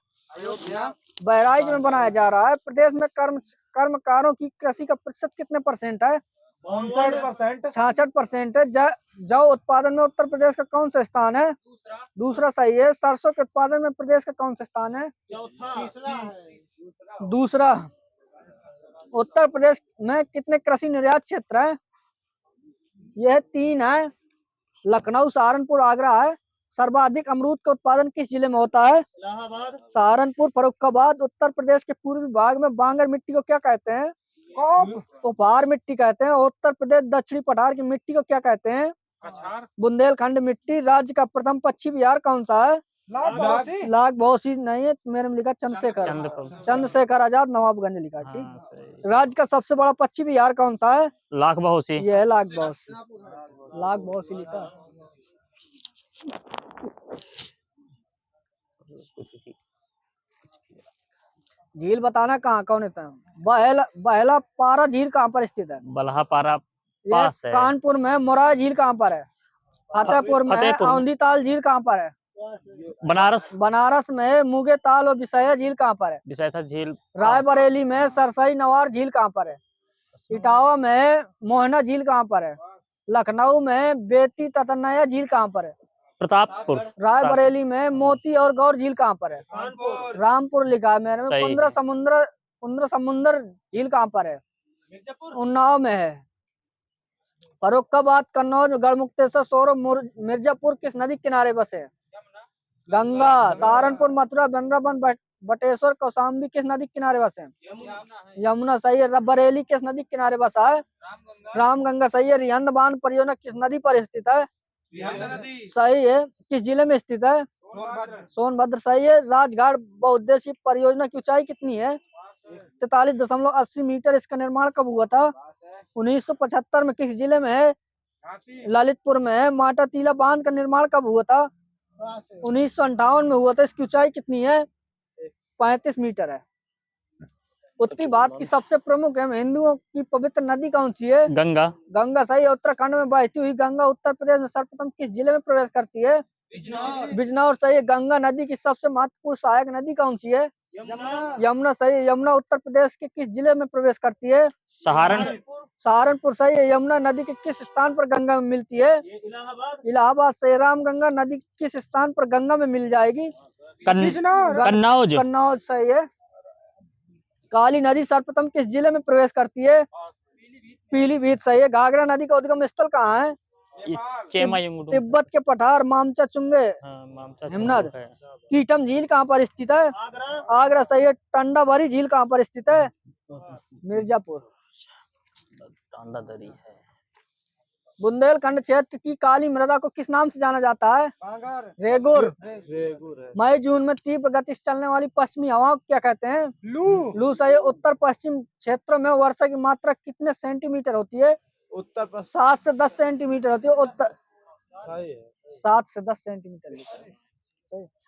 बहराइच में बनाया जा रहा है। प्रदेश में कर्मकारों की कृषि का प्रतिशत कितने % है? 66% है। जौ उत्पादन में उत्तर प्रदेश का कौन सा स्थान है? दूसरा सही है। सरसों के उत्पादन में प्रदेश का कौन सा स्थान है? दूसरा। उत्तर प्रदेश में कितने कृषि निर्यात क्षेत्र है? यह 3 है। लखनऊ, सहारनपुर, आगरा है। सर्वाधिक अमरूद का उत्पादन किस जिले में होता है? सहारनपुर, फर्रुखाबाद। उत्तर प्रदेश के पूर्वी भाग में बांगर मिट्टी को क्या कहते हैं? उपहार मिट्टी कहते हैं। उत्तर प्रदेश दक्षिणी पठार की मिट्टी को क्या कहते हैं? बुंदेलखंड मिट्टी। राज्य का प्रथम पक्षी विहार कौन सा है? लाख बहुसी नहीं है, मेरे में लिखा चंद्रशेखर। चंद्रशेखर आजाद नवाबगंज लिखा, ठीक। हाँ, सही। राज्य का सबसे बड़ा पक्षी विहार कौन सा है? लाख बहुसी। ये है लाख बहुसी। लाख बहुसी लिखा। झील बताना कहाँ कौन है? बहला पारा झील कहाँ पर स्थित है? बलहा पारा ये पास है। कानपुर में। मोराय झील कहाँ पर है? फतेहपुर में। फतेहपुर में। औंधी ताल झील कहाँ पर है? बनारस। बनारस में। मुगे ताल और विसया झील कहाँ पर है? विसैथा झील। रायबरेली में सरसई नवार झील कहाँ पर है? इटावा में मोहना झील कहाँ पर है? लखनऊ में बेती तथा नया झील कहाँ पर है? प्रतापपुर। रायबरेली में मोती और गौर झील कहाँ पर है? रामपुर लिखा है मेरे में। सही। 15 समुंदर झील कहाँ पर है? उन्नाव में है। फर्रुखाबाद, कन्नौज, गढ़मुक्तेश्वर, सोरो, मिर्जापुर किस नदी किनारे बसे? गंगा। सहारनपुर, मथुरा, वृंदावन, बटेश्वर, कौशाम्बी किस नदी किनारे बसे? यमुना। सही है। बरेली किस नदी किनारे बसा है? रामगंगा। सही है। रिहंद बांध परियोजना किस नदी पर स्थित है? सही है। किस जिले में स्थित है? सोनभद्र। सही है। राजघाट बहुउद्देशीय परियोजना की ऊंचाई कितनी है? 43.80 मीटर। इसका निर्माण कब हुआ था? 1975 में। किस जिले में है? ललितपुर में है। माटा टीला बांध का निर्माण कब हुआ था? 1958 में हुआ था। इसकी ऊंचाई कितनी है? 35 मीटर है। उत्तरी भारत की सबसे प्रमुख एवं हिंदुओं की पवित्र नदी कौन सी है? गंगा। गंगा। सही है। उत्तराखंड में बहती हुई गंगा उत्तर प्रदेश में सर्वप्रथम किस जिले में प्रवेश करती है? बिजनौर। सही है। गंगा नदी की सबसे महत्वपूर्ण सहायक नदी कौन सी है? यमुना। सही है। यमुना उत्तर प्रदेश के किस जिले में प्रवेश करती है? सहारनपुर। सही है। यमुना नदी के किस स्थान पर गंगा में मिलती है? इलाहाबाद। सही। रामगंगा नदी किस स्थान पर गंगा में मिल जाएगी? कन्नौज। कन्नौज। सही है। काली नदी सर्वप्रथम किस जिले में प्रवेश करती है? पीलीभीत। सही है। घाघरा नदी का उद्गम स्थल कहाँ है? तिब्बत के पठार, मामचा चुंगे, हिमनद। कीटम झील कहाँ पर स्थित है? आगरा। सही है। टंडाभरी झील कहाँ पर स्थित है? मिर्जापुर। टांडादरी है। बुंदेलखंड क्षेत्र की काली मृदा को किस नाम से जाना जाता है? रेगुर। मई जून में तीव्र गति से चलने वाली पश्चिमी हवाओं को क्या कहते हैं? लू। सही है। उत्तर पश्चिम क्षेत्रों में वर्षा की मात्रा कितने सेंटीमीटर होती है? 7 से 10 सेंटीमीटर होती है। 7 से 10 सेंटीमीटर।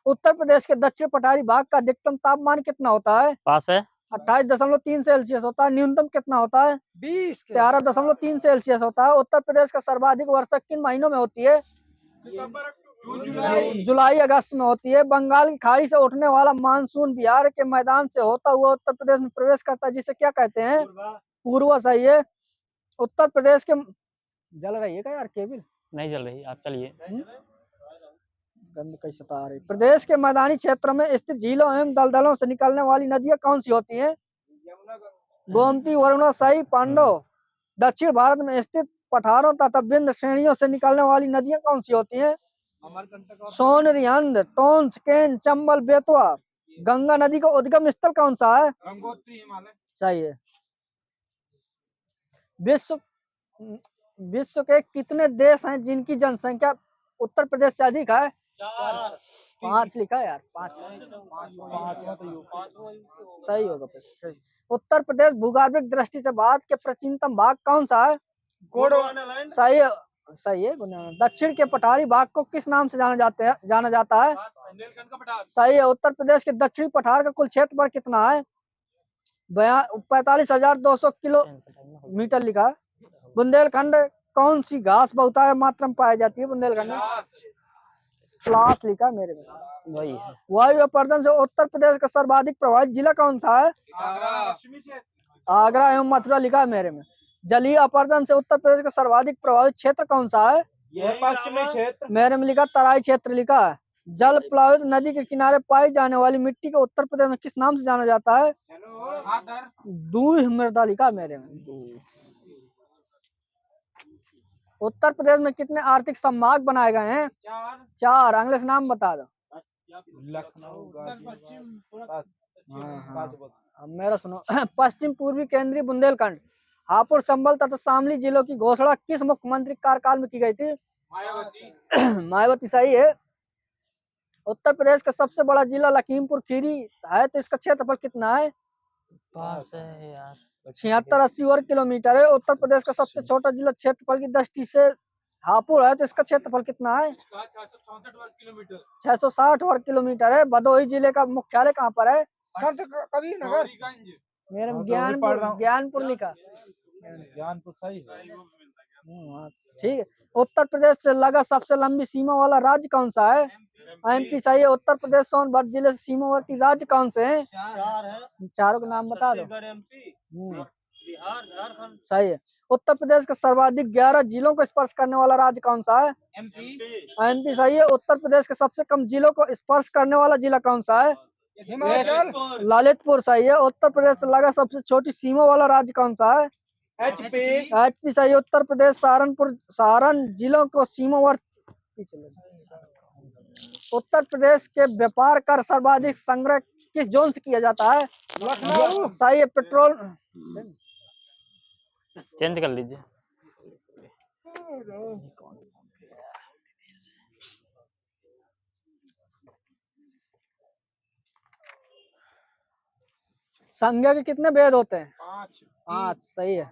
उत्तर प्रदेश के दक्षिण पठारी भाग का अधिकतम तापमान कितना होता है? पास है। 28.3 सेल्सियस होता है। न्यूनतम कितना होता है? 13.3 सेल्सियस होता है। उत्तर प्रदेश का सर्वाधिक वर्षा किन महीनों में होती है? जुलाई अगस्त में होती है। बंगाल की खाड़ी से उठने वाला मानसून बिहार के मैदान से होता हुआ उत्तर प्रदेश में प्रवेश करता है, जिसे क्या कहते हैं? पूर्वा। सही है। उत्तर प्रदेश के जल रही है क्या यार केबिल? नहीं जल रही, आप चलिए। गंद कैसे आ रही? प्रदेश के मैदानी क्षेत्र में स्थित झीलों एवं दलदलों से निकलने वाली नदियां कौन सी होती हैं? गोमती, वरुणा। सही। पांडव। दक्षिण भारत में स्थित पठारों तथा विंध्य श्रेणियों से निकलने वाली नदियां कौन सी होती हैं? सोन, रिहंद, टोंस, केन, चंबल, बेतवा। गंगा नदी का उद्गम स्थल कौन सा है? गंगोत्री, हिमालय। सही है। विश्व के कितने देश हैं जिनकी जनसंख्या उत्तर प्रदेश से अधिक है? 5 लिखा है यार। 5 सही होगा। उत्तर प्रदेश भूगर्भिक दृष्टि से भारत के प्राचीनतम भाग कौन सा है? सही है। सही है। दक्षिण के पठारी भाग को किस नाम से जाना जाता है? सही है। उत्तर प्रदेश के दक्षिणी पठार का कुल क्षेत्रफल कितना है? 45,200 किलोमीटर लिखा है। बुंदेलखंड कौन सी घास बहुतायत मात्रा में पाई जाती है? बुंदेलखंड में क्लास लिखा मेरे में। वही है। वायु अपर्दन से उत्तर प्रदेश का सर्वाधिक प्रभावित जिला कौन सा है? आगरा एवं मथुरा लिखा है मेरे में। जलीय अपर्दन से उत्तर प्रदेश का सर्वाधिक प्रभावित क्षेत्र कौन सा है? पश्चिमी क्षेत्र। मेरे में लिखा तराई क्षेत्र लिखा है। जल प्लावित नदी के किनारे पाई जाने वाली मिट्टी को उत्तर प्रदेश में किस नाम से जाना जाता है? दूध मृदा लिखा मेरे में। उत्तर प्रदेश में कितने आर्थिक संभाग बनाए गए हैं? 4। अगले से नाम बता दो। लखनऊ, मेरा सुनो। पश्चिम पूर्वी केंद्रीय बुंदेलखंड, हापुड़, संभल तथा शामली जिलों की घोषणा किस मुख्यमंत्री कार्यकाल में की गई थी? मायावती। सही है। उत्तर प्रदेश का सबसे बड़ा जिला लखीमपुर खीरी है, तो इसका क्षेत्रफल कितना है? पास है यार। 76-80 वर्ग किलोमीटर है। उत्तर प्रदेश का सबसे छोटा जिला क्षेत्रफल की दृष्टि से हापुड़ है, तो इसका क्षेत्रफल कितना है? 664 वर्ग किलोमीटर। 660 वर्ग किलोमीटर है। भदोही जिले का मुख्यालय कहाँ पर है? संत कबीर नगर। मेरे हाँ, तो ज्ञानपुर, वही पढ़ रहा हूँ। ज्ञानपुर लिखा। ज्ञानपुर सही है। हाँ, ठीक है। उत्तर प्रदेश से लगा सबसे लंबी सीमा वाला राज्य कौन सा है? एमपी सही है। उत्तर प्रदेश सोनभद्र जिले से सीमावर्ती राज्य कौन से हैं? 4 है। चारों के नाम बता दो। एमपी, हम्म, बिहार, झारखंड। सही है। उत्तर प्रदेश का सर्वाधिक 11 जिलों को स्पर्श करने वाला राज्य कौन सा है? एमपी। एमपी सही है। उत्तर प्रदेश के सबसे कम जिलों को स्पर्श करने वाला जिला कौन सा है? हिमाचल। ललितपुर सही है। उत्तर प्रदेश से लगा सबसे छोटी सीमा वाला राज्य कौन सा है? एचपी। एचपी सही है। उत्तर प्रदेश सारण जिलों को सीमावर्ती उत्तर प्रदेश के व्यापार कर सर्वाधिक संग्रह किस जोन से किया जाता है? लखनऊ। सही है। पेट्रोल चेंज कर लीजिए। संज्ञा के कितने भेद होते हैं? 5। 5 सही है।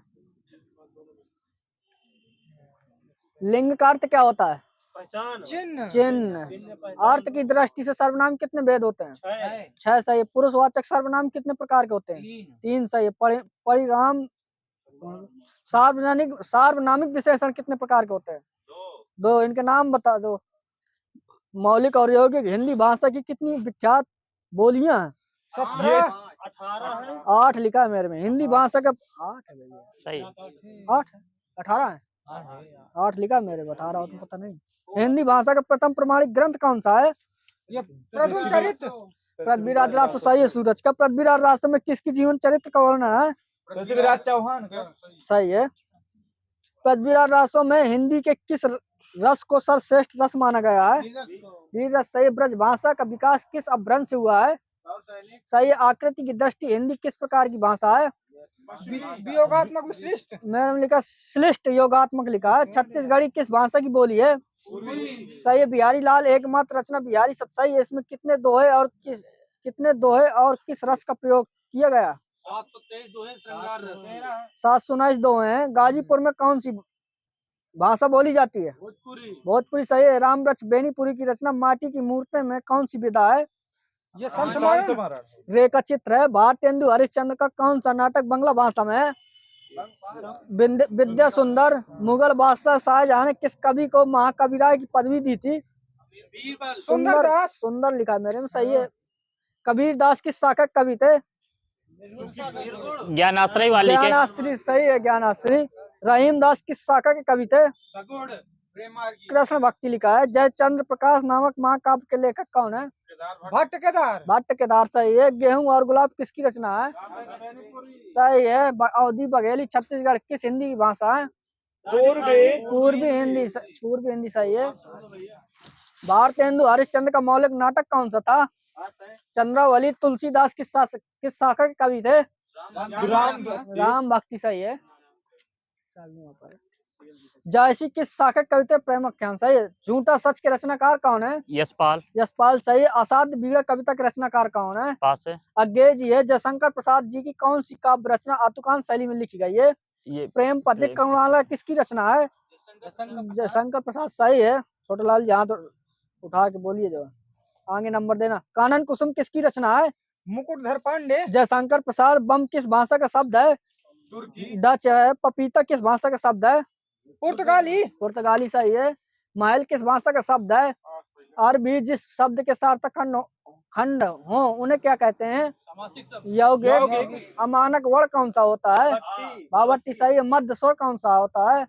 लिंग का अर्थ क्या होता है? पहचान। चिन्ह। चिन्ह। अर्थ की दृष्टि से सर्वनाम कितने भेद होते हैं? 6 सही है। पुरुषवाचक सर्वनाम कितने प्रकार के होते हैं? 3 सही है। परिणाम सार्वनामिक विशेषण कितने प्रकार के होते हैं? 2। इनके नाम बता दो। मौलिक और यौगिक हिंदी भाषा की कितनी विख्यात बोलियां हैं? 17। 18 है। 8 लिखा है मेरे में। हिंदी भाषा का 8 है भैया। सही। 8 है? 18 है? 8 लिखा है मेरे में, 18 हो तो पता नहीं। हिंदी भाषा का प्रथम प्रमाणिक ग्रंथ कौन सा है? ये प्रदुल चरित्र। पृथ्वीराज राष्ट्र सही है। सूरज का पृथ्वीराज राष्ट्र में किसकी जीवन चरित्र का वर्णन है? पृथ्वीराज चौहान का। सही है। पृथ्वीराज राष्ट्रों में हिंदी के किस रस को सर्वश्रेष्ठ रस माना गया है? वीर रस सही है। ब्रज भाषा का विकास किस अपभ्रंश से हुआ है? सही है। आकृति की दृष्टि हिंदी किस प्रकार की भाषा है? वियोगात्मक विशिष्ट। मैंने लिखा श्लिष्ट योगात्मक लिखा है। छत्तीसगढ़ी किस भाषा की बोली है? सही है। बिहारी लाल एकमात्र रचना बिहारी सत्साई है। इसमें कितने दोहे और किस रस का प्रयोग किया गया? 723 दोहे श्रृंगार रस। 719 दोहे हैं। गाजीपुर में कौन सी भाषा बोली जाती है? भोजपुरी। भोजपुरी सही है। रामरच बेनीपुरी की रचना माटी की मूर्ति में कौन सी विधा है? ये संस्मरण। रेखा चित्र है। भारतेंदु हरिश्चंद्र का कौन सा नाटक बांग्ला भाषा में है? विद्या सुंदर। मुगल बादशाह शाहजहां ने किस कवि को महाकविराय की पदवी दी थी? सुंदर लिखा मेरे में। सही है। कबीर दास किस शाखा के कवि थे? ज्ञानाश्रय वाली के। ज्ञानाश्री सही है। ज्ञानाश्री। रहीम दास किस शाखा के कवि थे? कृष्ण भक्ति लिखा है। जयचंद्र प्रकाश नामक महाकाव्य के लेखक कौन है? भट्ट केदार। भट्ट केदार सही है। गेहूं और गुलाब किसकी रचना है? सही है। अवधी बघेली छत्तीसगढ़ किस हिंदी की भाषा है? पूर्वी हिंदी सही है। भारतेंदु हरिश्चंद्र का मौलिक नाटक कौन सा था? चंद्रावली। तुलसीदास किस शाखा के कवि थे? राम भक्ति सही है। जयसी किस शाखा के कवि थे? प्रेमाख्यान सही है। झूठा सच के रचनाकार कौन है? यशपाल सही है। असाध्य बीड़ा कविता के रचनाकार कौन है? पास है। अज्ञेय जी है। जयशंकर प्रसाद जी की कौन सी काव्य रचना आतुकांत शैली में लिखी गई है? ये प्रेम पथिक करुणाला किसकी रचना है? जयशंकर प्रसाद सही है। छोटे लाल जी हाथ उठा के बोलिए जो आगे नंबर देना। कानन कुसुम किसकी रचना है? मुकुटधर पांडे। जयशंकर प्रसाद। बम किस भाषा का शब्द है? डच है। पपीता किस भाषा का शब्द है? पुर्तगाली सही है। महल किस भाषा का शब्द है? अरबी। जिस शब्द के सार्थक खंड हो उन्हें क्या कहते हैं? यौगिक। अमानक वर्ण कौन सा होता है? बावट्टी सही है। मध्य स्वर कौन सा होता है?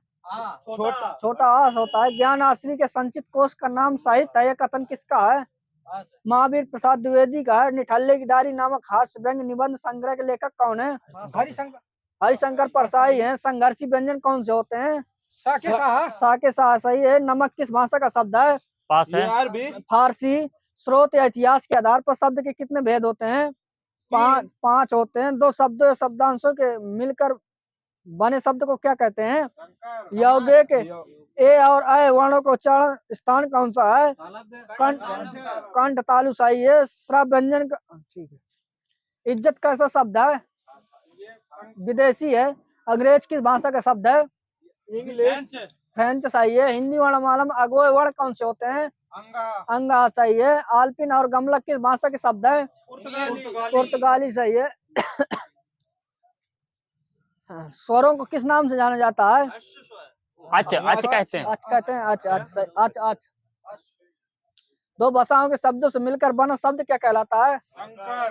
छोटा आस होता है। ज्ञानाश्री के संचित कोश का नाम साहित्य है। यह कथन किसका है? महावीर प्रसाद द्विवेदी का है। निठल्ले की डायरी नामक हास्य व्यंग निबंध संग्रह के लेखक कौन है? हरिशंकर परसाई हैं। संघर्षी व्यंजन कौन से होते हैं? साके शाह सही है। नमक किस भाषा का शब्द है? पास है। फारसी। स्रोत या इतिहास के आधार पर शब्द के कितने भेद होते हैं? 5 होते हैं। 2 शब्दों या शब्दांशों के मिलकर बने शब्द को क्या कहते हैं? यौगिक। ए और अ वर्णों का उच्चारण स्थान कौन सा है? कंठ। कंठ तालु सही है। श्राप व्यंजन का ठीक है। इज्जत कैसा शब्द है? विदेशी है। अंग्रेज किस भाषा का शब्द है? इंग्लिश। फ्रेंच सही है। हिंदी वर्णमाला में अगोए वर्ण कौन से होते हैं? अंगा सही है। आल्पिन और गमला किस भाषा के शब्द है? पुर्तगाली सही है। स्वरों को किस नाम से जाना जाता है? अच अच कहते हैं। अच कहते हैं। अच अच अच अच। दो भाषाओं के शब्दों से मिलकर बना शब्द क्या कहलाता है?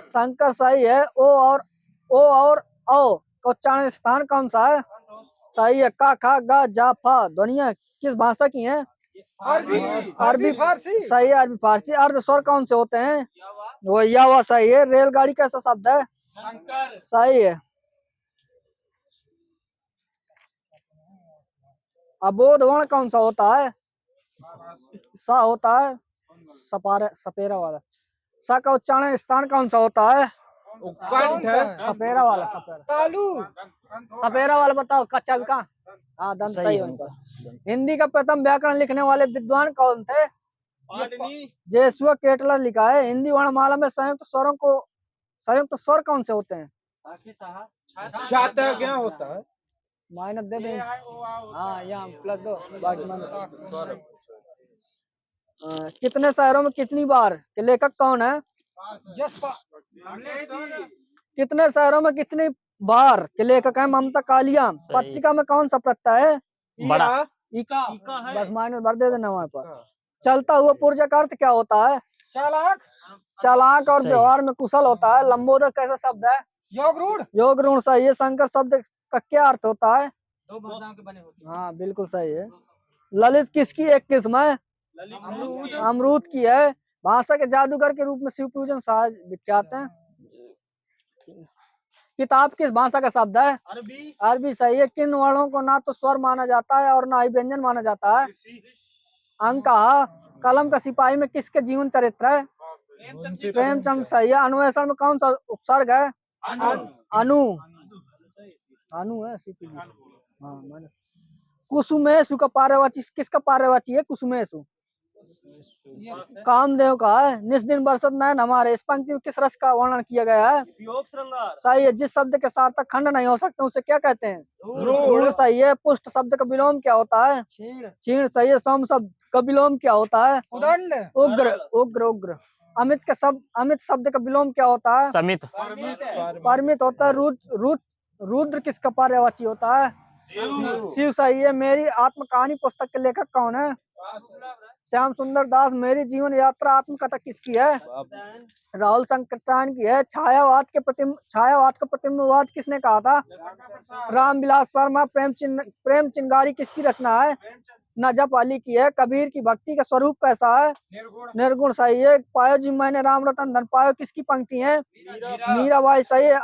संकर सही है। ओ और औ का उच्चारण स्थान कौन सा है? सही है। का खा गा जा फा ध्वनियां किस भाषा की हैं? अरबी फारसी सही है। अरबी फारसी। अर्ध स्वर कौन से होते हैं? वो यावा सही है। रेलगाड़ी कैसा शब्द है? सही है। अबोध वर्ण कौन सा होता है? सा होता है। सपेरा वाला। सा का उच्चारण स्थान कौन सा होता है? सपेरा वाला। सपेरा वाला बताओ। कच्चा भी कहाँ? हाँ दंत सही है उनका। हिंदी का प्रथम व्याकरण लिखने वाले विद्वान कौन थे? जेसुआ केटलर लिखा है। हिंदी वर्णमाला में संयुक्त स्वर कौन से होते हैं? क्या होता है? माइनस दे दें। हाँ यहाँ प्लस दो बाकी माइनस। कितने शहरों में कितनी बार के लेखक कौन है? कितने शहरों में कितनी बार के लेखक है? ममता कालिया। पत्रिका में कौन सा प्रत्यय है? बड़ा। इका है। बस माइनस भर दे देना वहां पर। चलता हुआ पुर्जा का अर्थ क्या होता है? चालाक और व्यवहार में कुशल होता है। लंबोदर कैसा शब्द है? योग रूढ़ सही है। शंकर शब्द का क्या अर्थ होता है? दो भाषाओं के बने होते हैं। हाँ बिल्कुल सही है। ललित किसकी एक किस्म है? अमरूद की है। भाषा के जादूगर के रूप में शिव पूजन साज विख्यात है। किताब किस भाषा का शब्द है? अरबी सही है। किन वर्णों को ना तो स्वर माना जाता है और ना ही व्यंजन माना जाता है? अंका। कलम का सिपाही में किसके जीवन चरित्र है? प्रेमचंद सही है। अन्वेषण में कौन सा उपसर्ग है? अनु। अनु है। हाँ। कुसुमेशु का पर्यायवाची किसका पर्यायवाची है? कुसुमेशु कामदेव का है। निस दिन बरसत नयन हमारे। इस पंक्ति में किस रस का वर्णन किया गया है? सही है। जिस शब्द के सार्थक खंड नहीं हो सकते उसे क्या कहते हैं? रूढ़ सही है। पुष्ट शब्द का विलोम क्या होता है? क्षीण सही है। सम शब्द का विलोम क्या होता है? उग्र उग्र उग्र। अमित शब्द का विलोम क्या होता है? समित। परमित होता है। रुद्र किसका पर्यायवाची होता है? शिव सही है। मेरी आत्मकहानी पुस्तक के लेखक कौन है? श्याम सुंदर दास। मेरी जीवन यात्रा आत्मकथा किसकी है? राहुल संकीर्तन की है। छायावाद का प्रतिम्बवाद किसने कहा था? रामविलास शर्मा। प्रेम चिंगारी किसकी रचना है? नजफ अली की है। कबीर की भक्ति का स्वरूप कैसा है? निर्गुण सही है। पायो जी मैंने राम रतन धन पायो किसकी पंक्ति है? मीराबाई सही है।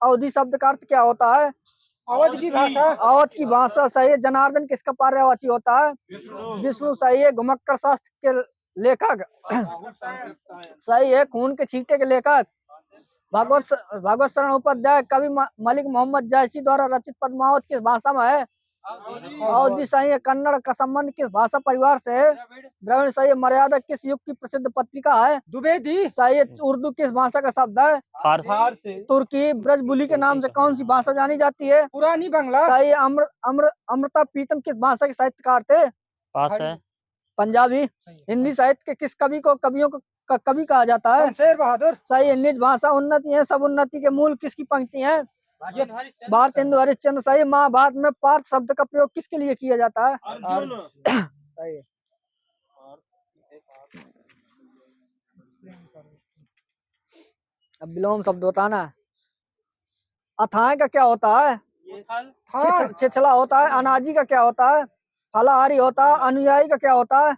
अवधि शब्द का अर्थ क्या होता है? अवध की भाषा सही है। जनार्दन किसका पर्यायवाची होता है? विष्णु सही है। घुमक्कड़ शास्त्र के लेखक सही है। खून के छींटे के लेखक भगवत शरण उपाध्याय। कवि मलिक मोहम्मद जायसी द्वारा रचित पद्मावत किस भाषा में है? अवधि सही है। कन्नड़ का संबंध किस भाषा परिवार से है? द्रविड़ सही है। मर्यादा किस युग की प्रसिद्ध पत्रिका है? द्विवेदी सही है। उर्दू किस भाषा का शब्द है? फारसी। तुर्की ब्रजबुली के नाम से कौन सी भाषा जानी जाती है? पुरानी बांग्ला सही है। अमृता प्रीतम किस भाषा के साहित्यकार थे? पास है। पंजाबी। हिंदी साहित्य के किस कवियों को कवि कहा जाता है? शेर बहादुर सही है। निज भाषा उन्नति है। सब उन्नति के मूल किसकी पंक्ति है? भारतेंदु हरिश्चंद्र सही। महाभारत में पार्थ शब्द का प्रयोग किसके लिए किया जाता है? सही है। अब विलोम शब्द बताना। अथाह का क्या होता है? छिछला होता है। अनाजी का क्या होता है? फलाहारी होता है। अनुयायी का क्या होता है?